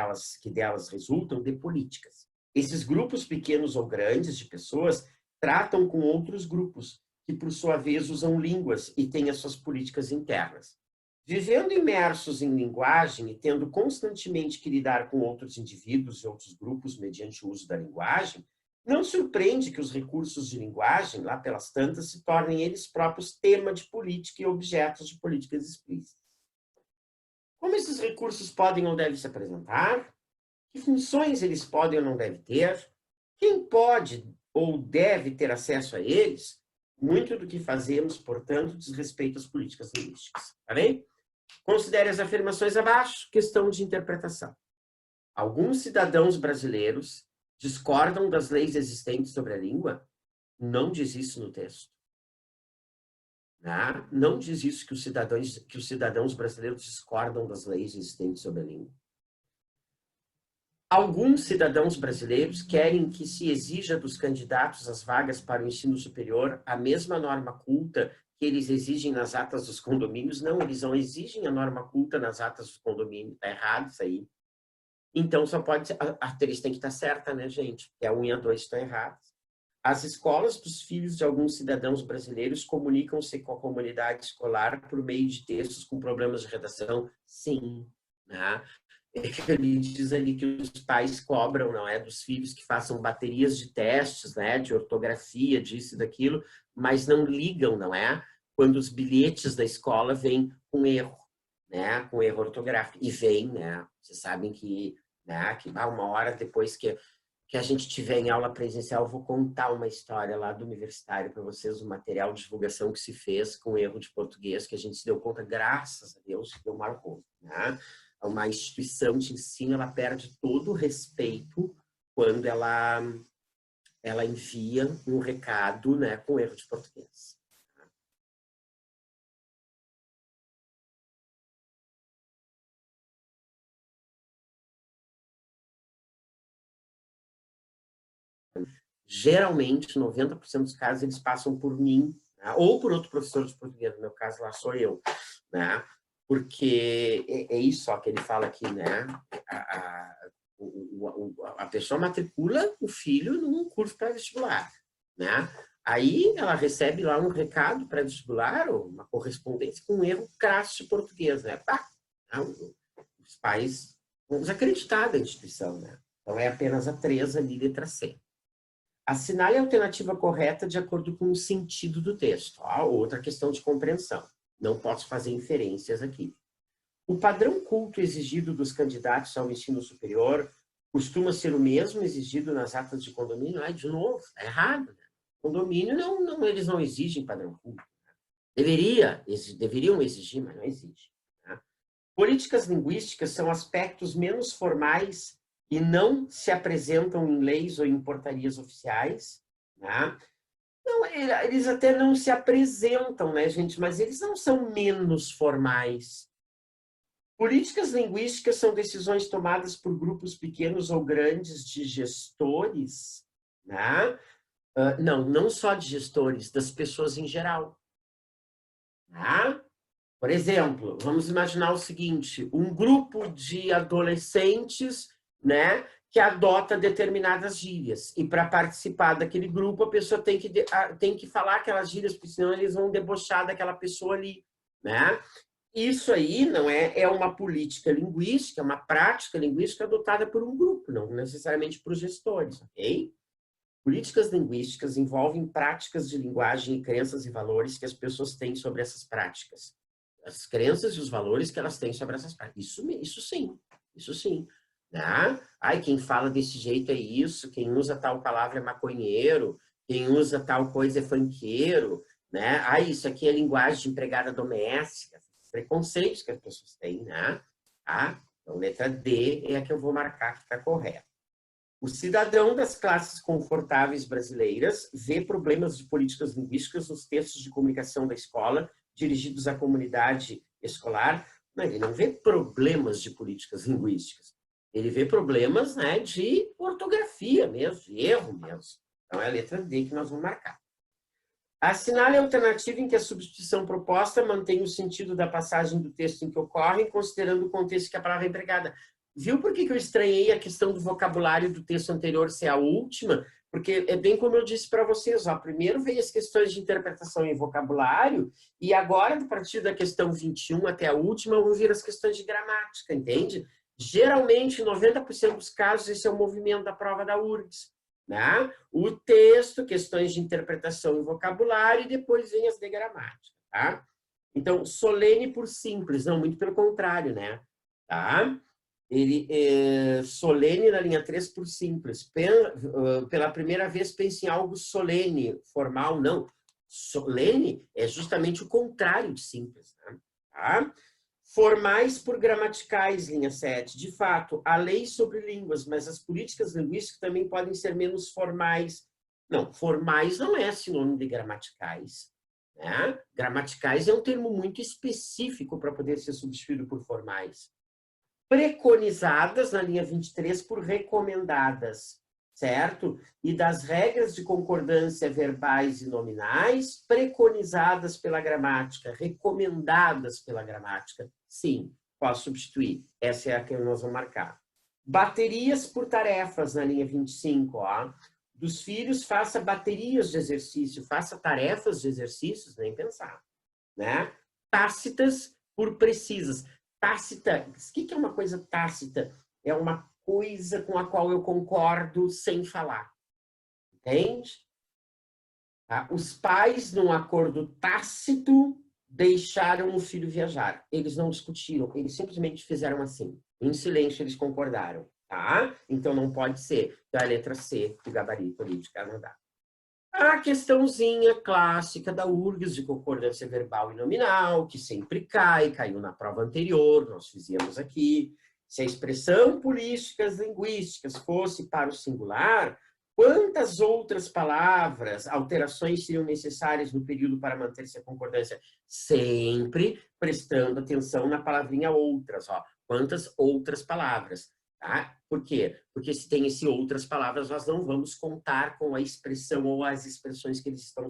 delas resultam, de políticas. Esses grupos pequenos ou grandes de pessoas tratam com outros grupos, que por sua vez usam línguas e têm as suas políticas internas. Vivendo imersos em linguagem e tendo constantemente que lidar com outros indivíduos e outros grupos mediante o uso da linguagem, não surpreende que os recursos de linguagem, lá pelas tantas, se tornem eles próprios tema de política e objetos de políticas explícitas. Como esses recursos podem ou devem se apresentar? Que funções eles podem ou não devem ter? Quem pode ou deve ter acesso a eles? Muito do que fazemos, portanto, diz respeito às políticas linguísticas. Tá bem? Considere as afirmações abaixo, questão de interpretação. Alguns cidadãos brasileiros discordam das leis existentes sobre a língua? Não diz isso no texto. Não diz isso que os cidadãos brasileiros discordam das leis existentes sobre a língua. Alguns cidadãos brasileiros querem que se exija dos candidatos às vagas para o ensino superior a mesma norma culta que eles exigem nas atas dos condomínios. Não, eles não exigem a norma culta nas atas dos condomínios. Está errado isso aí. Então, só pode ser... A 3 tem que estar certa, né, gente? Porque a 1 e a 2 estão erradas. As escolas dos filhos de alguns cidadãos brasileiros comunicam-se com a comunidade escolar por meio de textos com problemas de redação? Sim. Né? Ele diz ali que os pais cobram, não é, dos filhos que façam baterias de testes, né, de ortografia, disso e daquilo, mas não ligam, não é, quando os bilhetes da escola vêm com erro. né, com erro ortográfico. E vem, né, vocês sabem que, né, que uma hora depois que a gente tiver em aula presencial, eu vou contar uma história lá do universitário para vocês, o material de divulgação que se fez com erro de português, que a gente se deu conta, graças a Deus, que deu marcou, né? Uma instituição de ensino, ela perde todo o respeito quando ela envia um recado, né, com erro de português. Geralmente, 90% dos casos, eles passam por mim, né? Ou por outro professor de português, no meu caso lá sou eu, né? Porque é isso ó, que ele fala aqui, né? A pessoa matricula o filho num curso pré-vestibular, né? Aí ela recebe lá um recado pré-vestibular, ou uma correspondência com um erro crasso de português, né? Pá, os pais vão desacreditar da instituição, né? Então é apenas a 3 ali, letra C. Assinale a alternativa correta de acordo com o sentido do texto. Outra questão de compreensão. Não posso fazer inferências aqui. O padrão culto exigido dos candidatos ao ensino superior costuma ser o mesmo exigido nas atas de condomínio? De novo, está errado. Né? Condomínio, eles não exigem padrão culto. Deveriam exigir, mas não exigem. Né? Políticas linguísticas são aspectos menos formais e não se apresentam em leis ou em portarias oficiais, né? Não, eles até não se apresentam, né, gente? Mas eles não são menos formais. Políticas linguísticas são decisões tomadas por grupos pequenos ou grandes de gestores, né? Não só de gestores, das pessoas em geral. Né? Por exemplo, vamos imaginar o seguinte, um grupo de adolescentes, né, que adota determinadas gírias. E para participar daquele grupo, a pessoa tem que falar aquelas gírias, porque senão eles vão debochar daquela pessoa ali. Né? Isso aí não é uma política linguística, é uma prática linguística adotada por um grupo, não necessariamente por gestores, ok? Políticas linguísticas envolvem práticas de linguagem e crenças e valores que as pessoas têm sobre essas práticas. As crenças e os valores que elas têm sobre essas práticas. Isso sim, isso sim. Né? Quem fala desse jeito é isso, quem usa tal palavra é maconheiro, quem usa tal coisa é funkeiro, né? Isso aqui é linguagem de empregada doméstica, preconceitos que as pessoas têm, né? Então, letra D é a que eu vou marcar que está correta. O cidadão das classes confortáveis brasileiras vê problemas de políticas linguísticas nos textos de comunicação da escola dirigidos à comunidade escolar. Não, ele não vê problemas de políticas linguísticas. Ele vê problemas, né, de ortografia mesmo, de erro mesmo. Então, é a letra D que nós vamos marcar. Assinale a alternativa em que a substituição proposta mantém o sentido da passagem do texto em que ocorre, considerando o contexto que a palavra é empregada. Viu por que eu estranhei a questão do vocabulário do texto anterior ser a última? Porque é bem como eu disse para vocês, ó, primeiro veio as questões de interpretação e vocabulário, e agora, a partir da questão 21 até a última, vão vir as questões de gramática, entende? Geralmente, em 90% dos casos, esse é o movimento da prova da URGS. Né? O texto, questões de interpretação e vocabulário, e depois vem as de gramática. Tá? Então, solene por simples, não, muito pelo contrário, né? Tá? Ele é solene na linha 3 por simples. Pela primeira vez, pense em algo solene, formal, não. Solene é justamente o contrário de simples. Né? Tá? Formais por gramaticais, linha 7. De fato, há leis sobre línguas, mas as políticas linguísticas também podem ser menos formais. Não, formais não é sinônimo de gramaticais. Né? Gramaticais é um termo muito específico para poder ser substituído por formais. Preconizadas, na linha 23, por recomendadas, certo? E das regras de concordância verbais e nominais, preconizadas pela gramática, recomendadas pela gramática. Sim, posso substituir. Essa é a que nós vamos marcar. Baterias por tarefas, na linha 25, ó. Dos filhos, faça baterias de exercício, faça tarefas de exercícios, nem pensar. Né? Tácitas por precisas. Tácita, o que é uma coisa tácita? É uma coisa com a qual eu concordo sem falar. Entende? Tá? Os pais, num acordo tácito, deixaram o filho viajar. Eles não discutiram, eles simplesmente fizeram assim. Em silêncio, eles concordaram, tá? Então, não pode ser da letra C do gabarito ali de Canadá. A questãozinha clássica da URGS de concordância verbal e nominal, que sempre caiu na prova anterior, nós fizemos aqui. Se a expressão políticas linguísticas fosse para o singular, quantas outras palavras, alterações seriam necessárias no período para manter-se a concordância? Sempre prestando atenção na palavrinha outras, ó. Quantas outras palavras? Tá? Por quê? Porque se tem esse outras palavras, nós não vamos contar com a expressão ou as expressões que eles estão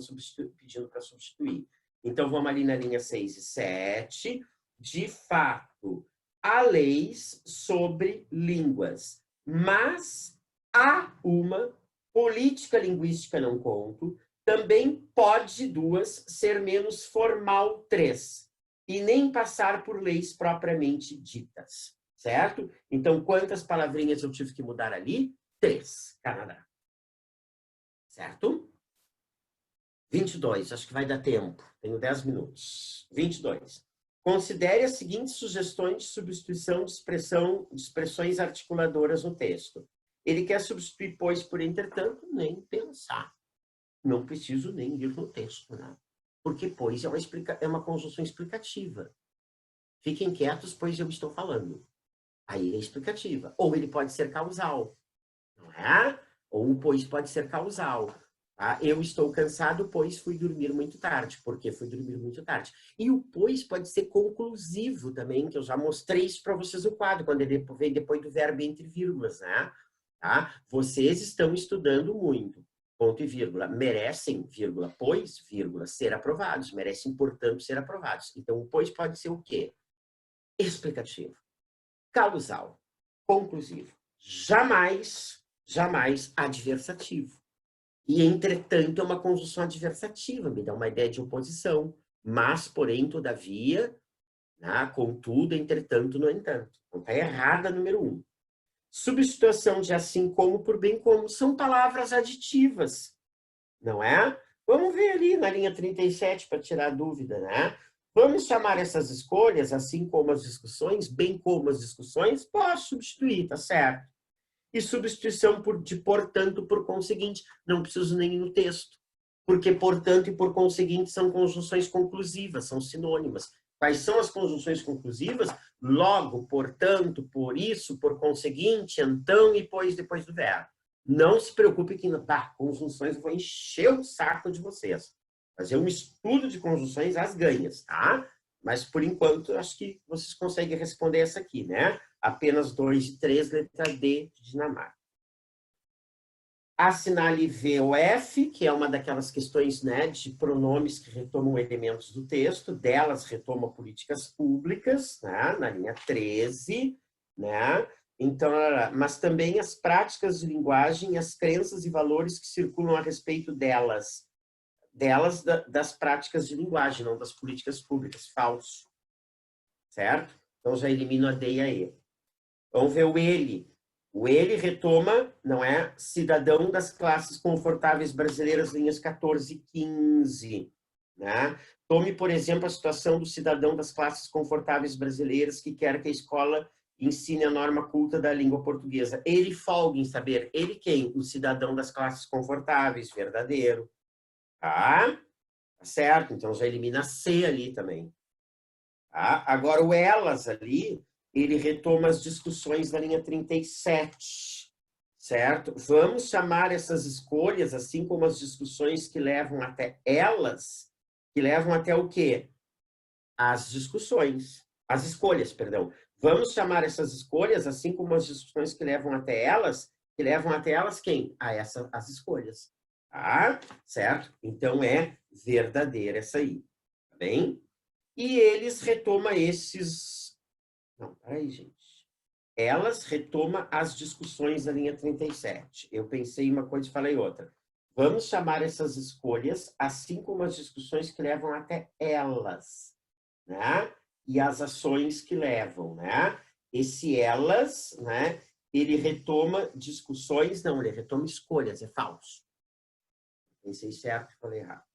pedindo para substituir. Então, vamos ali na linha 6 e 7. De fato, há leis sobre línguas, mas há uma política linguística, não conto, também pode 2 ser menos formal 3, e nem passar por leis propriamente ditas. Certo? Então, quantas palavrinhas eu tive que mudar ali? 3, Canadá. Certo? 22, acho que vai dar tempo. Tenho 10 minutos. 22. Considere as seguintes sugestões de substituição de expressões articuladoras no texto. Ele quer substituir pois por entretanto, nem pensar. Não preciso nem ir no texto, né? Porque pois é uma conjunção explicativa. Fiquem quietos, pois eu estou falando. Aí é explicativa. Ou ele pode ser causal, não é? Ou o pois pode ser causal. Tá? Eu estou cansado, pois fui dormir muito tarde. Porque fui dormir muito tarde. E o pois pode ser conclusivo também, que eu já mostrei isso para vocês no quadro, quando ele vem depois do verbo entre vírgulas, né? Tá? Vocês estão estudando muito. Ponto e vírgula. Merecem, vírgula, pois, vírgula, ser aprovados. Merecem, portanto, ser aprovados. Então, o pois pode ser o quê? Explicativo. Causal, conclusivo, jamais adversativo. E, entretanto, é uma conjunção adversativa, me dá uma ideia de oposição, mas, porém, todavia, né, contudo, entretanto, no entanto. Então, está errada a número 1. Substituição de assim como por bem como são palavras aditivas, não é? Vamos ver ali na linha 37 para tirar a dúvida, né? Vamos chamar essas escolhas, assim como as discussões, bem como as discussões, posso substituir, tá certo? E substituição de portanto, por conseguinte, não preciso nem no texto. Porque portanto e por conseguinte são conjunções conclusivas, são sinônimas. Quais são as conjunções conclusivas? Logo, portanto, por isso, por conseguinte, então e pois depois do verbo. Não se preocupe que conjunções eu vou encher o saco de vocês. Fazer um estudo de conjunções às ganhas, tá? Mas, por enquanto, acho que vocês conseguem responder essa aqui, né? Apenas 2 e 3, letra D de Dinamarca. Assinale V ou F, que é uma daquelas questões, né, de pronomes que retomam elementos do texto, delas retoma políticas públicas, né, na linha 13, né? Então, mas também as práticas de linguagem, as crenças e valores que circulam a respeito delas, das práticas de linguagem, não das políticas públicas. Falso. Certo? Então, já elimino a D e a E. Vamos ver o ele. O ele retoma, não é? Cidadão das classes confortáveis brasileiras, linhas 14 e 15. Né? Tome, por exemplo, a situação do cidadão das classes confortáveis brasileiras que quer que a escola ensine a norma culta da língua portuguesa. Ele folga em saber. Ele quem? O cidadão das classes confortáveis, verdadeiro. Tá? Tá certo? Então, já elimina C ali também. Tá? Agora, o elas ali, ele retoma as discussões da linha 37, certo? Vamos chamar essas escolhas, assim como as discussões que levam até elas, que levam até o quê? As discussões, as escolhas, perdão. Vamos chamar essas escolhas, assim como as discussões que levam até elas quem? As escolhas, tá? Certo? Então, é verdadeira essa aí, tá bem? E eles retomam esses... Não, peraí, gente. Elas retomam as discussões da linha 37. Eu pensei uma coisa e falei outra. Vamos chamar essas escolhas, assim como as discussões que levam até elas, né? E as ações que levam, né? Esse elas, né? Ele retoma discussões, não, ele retoma escolhas, é falso. Pensei certo, falei errado.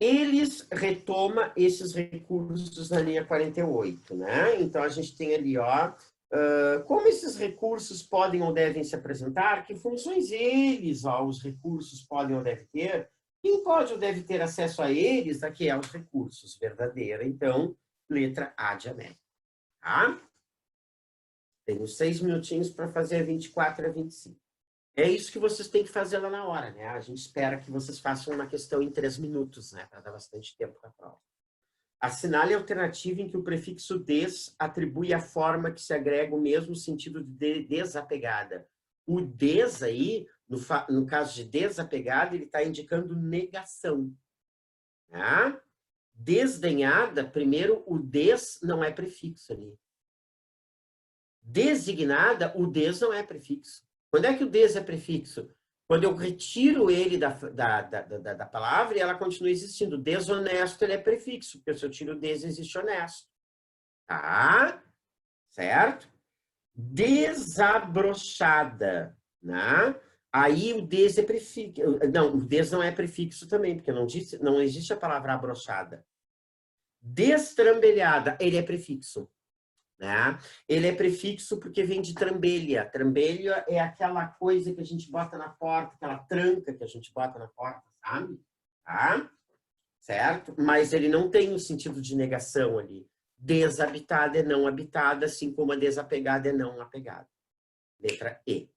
Eles retoma esses recursos na linha 48, né? Então, a gente tem ali, ó, como esses recursos podem ou devem se apresentar, que funções eles, ó, os recursos podem ou devem ter, quem pode ou deve ter acesso a eles, aqui é os recursos, verdadeira. Então, letra A de América, tá? Tenho 6 minutinhos para fazer a 24 e a 25. É isso que vocês têm que fazer lá na hora, né? A gente espera que vocês façam uma questão em 3 minutos, né? Para dar bastante tempo para a prova. Assinale a alternativa em que o prefixo des atribui a forma que se agrega o mesmo sentido de desapegada. O des aí, no caso de desapegada, ele está indicando negação. Tá? Desdenhada, primeiro, o des não é prefixo ali. Designada, o des não é prefixo. Quando é que o des é prefixo? Quando eu retiro ele da palavra e ela continua existindo. Desonesto, ele é prefixo, porque se eu tiro o des, existe honesto. Tá? Certo? Desabrochada, né? Aí o des é prefixo. Não, o des não é prefixo também, porque não existe a palavra abrochada. Destrambelhada, ele é prefixo. Né? Ele é prefixo porque vem de trambelha. Trambelha é aquela coisa que a gente bota na porta, aquela tranca que a gente bota na porta, sabe? Tá? Certo? Mas ele não tem o sentido de negação ali. Desabitada é não habitada, assim como a desapegada é não apegada. Letra E.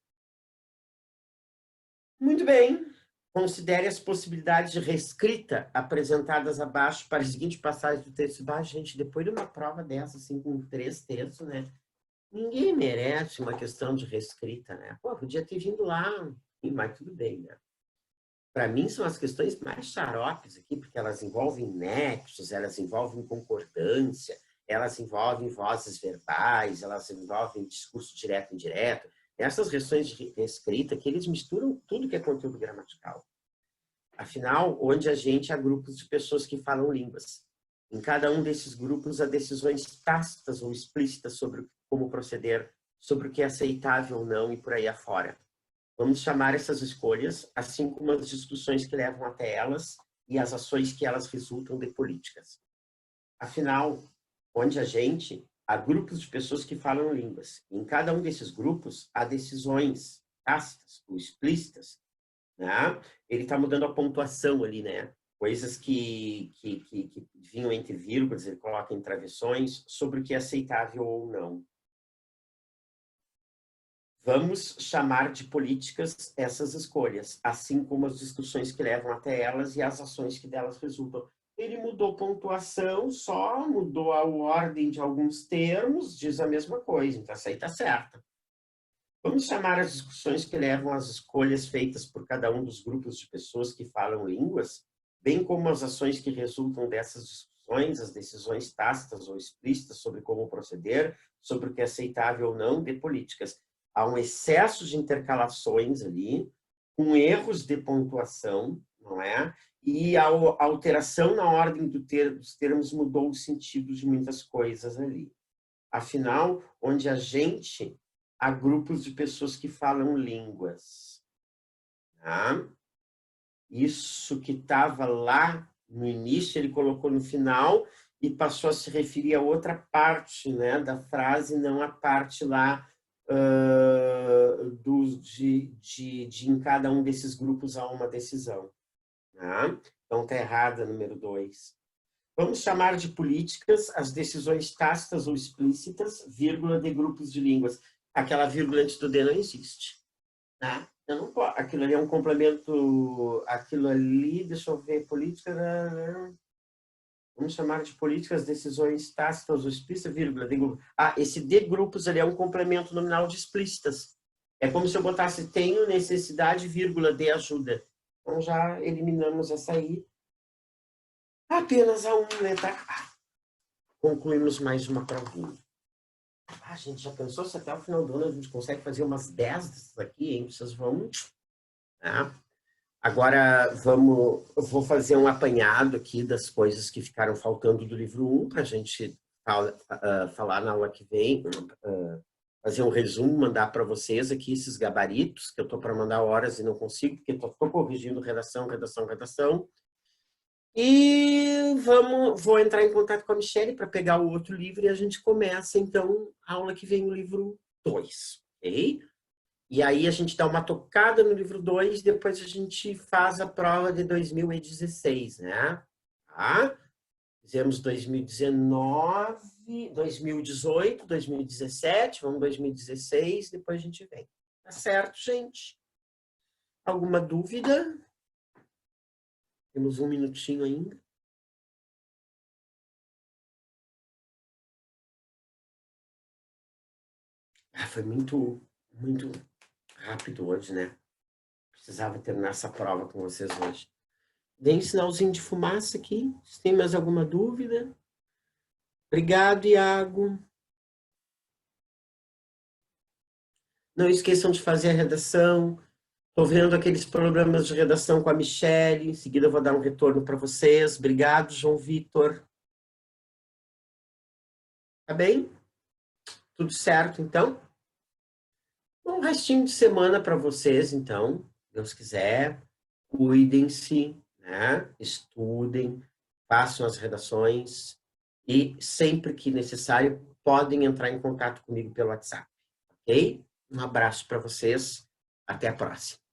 Muito bem. Considere as possibilidades de reescrita apresentadas abaixo para a seguinte passagem do texto. Gente, depois de uma prova dessa, assim, com 3 textos, né? Ninguém merece uma questão de reescrita, né? Pô, podia ter vindo lá, mas tudo bem, né? Para mim, são as questões mais xaropes aqui, porque elas envolvem nexos, elas envolvem concordância, elas envolvem vozes verbais, elas envolvem discurso direto e indireto. Essas questões de reescrita que eles misturam tudo que é conteúdo gramatical. Afinal, onde a gente há grupos de pessoas que falam línguas. Em cada um desses grupos há decisões tácitas ou explícitas sobre como proceder, sobre o que é aceitável ou não e por aí afora. Vamos chamar essas escolhas, assim como as discussões que levam até elas e as ações que elas resultam de políticas. Afinal, onde a gente há grupos de pessoas que falam línguas. Em cada um desses grupos há decisões tácitas ou explícitas, né? Ele está mudando a pontuação ali, né? Coisas que vinham entre vírgulas, ele coloca em travessões, sobre o que é aceitável ou não. Vamos chamar de políticas essas escolhas, assim como as discussões que levam até elas e as ações que delas resultam. Ele mudou pontuação, só mudou a ordem de alguns termos, diz a mesma coisa, então essa aí está certa. Vamos chamar as discussões que levam às escolhas feitas por cada um dos grupos de pessoas que falam línguas, bem como as ações que resultam dessas discussões, as decisões tácitas ou explícitas sobre como proceder, sobre o que é aceitável ou não, de políticas. Há um excesso de intercalações ali, com erros de pontuação, não é? E a alteração na ordem dos termos mudou o sentido de muitas coisas ali. Afinal, onde a gente há grupos de pessoas que falam línguas. Tá? Isso que estava lá no início, ele colocou no final e passou a se referir a outra parte, né, da frase, não a parte lá de em cada um desses grupos há uma decisão. Tá? Então, está errada, número 2. Vamos chamar de políticas as decisões tácitas ou explícitas, vírgula, de grupos de línguas. Aquela vírgula antes do D não existe. Tá? Eu não posso. Aquilo ali é um complemento. Aquilo ali, deixa eu ver, política. Vamos chamar de políticas, decisões tácitas ou explícitas, vírgula, de grupos. Esse de grupos ali é um complemento nominal de explícitas. É como se eu botasse tenho necessidade, vírgula, de ajuda. Então já eliminamos essa aí. Apenas a uma letra A. Concluímos mais uma provinha. Gente, já pensou se até o final do ano a gente consegue fazer umas 10 dessas aqui, hein? Vocês vão... Tá? Agora, eu vou fazer um apanhado aqui das coisas que ficaram faltando do livro 1, para a gente falar na aula que vem, fazer um resumo, mandar para vocês aqui esses gabaritos, que eu estou para mandar horas e não consigo, porque estou corrigindo redação. E vou entrar em contato com a Michelle para pegar o outro livro e a gente começa, então, a aula que vem o livro 2, ok? E aí a gente dá uma tocada no livro 2, depois a gente faz a prova de 2016, né? Tá? Fizemos 2019, 2018, 2017, vamos 2016, depois a gente vem. Tá certo, gente? Alguma dúvida? Temos um minutinho ainda. Foi muito rápido hoje, né? Precisava terminar essa prova com vocês hoje. Dei um sinalzinho de fumaça aqui. Se tem mais alguma dúvida? Obrigado, Iago. Não esqueçam de fazer a redação. Estou vendo aqueles programas de redação com a Michelle. Em seguida eu vou dar um retorno para vocês. Obrigado, João Vitor. Tá bem? Tudo certo, então? Um restinho de semana para vocês, então. Se Deus quiser. Cuidem-se, né? Estudem, façam as redações e sempre que necessário podem entrar em contato comigo pelo WhatsApp, ok? Um abraço para vocês, até a próxima.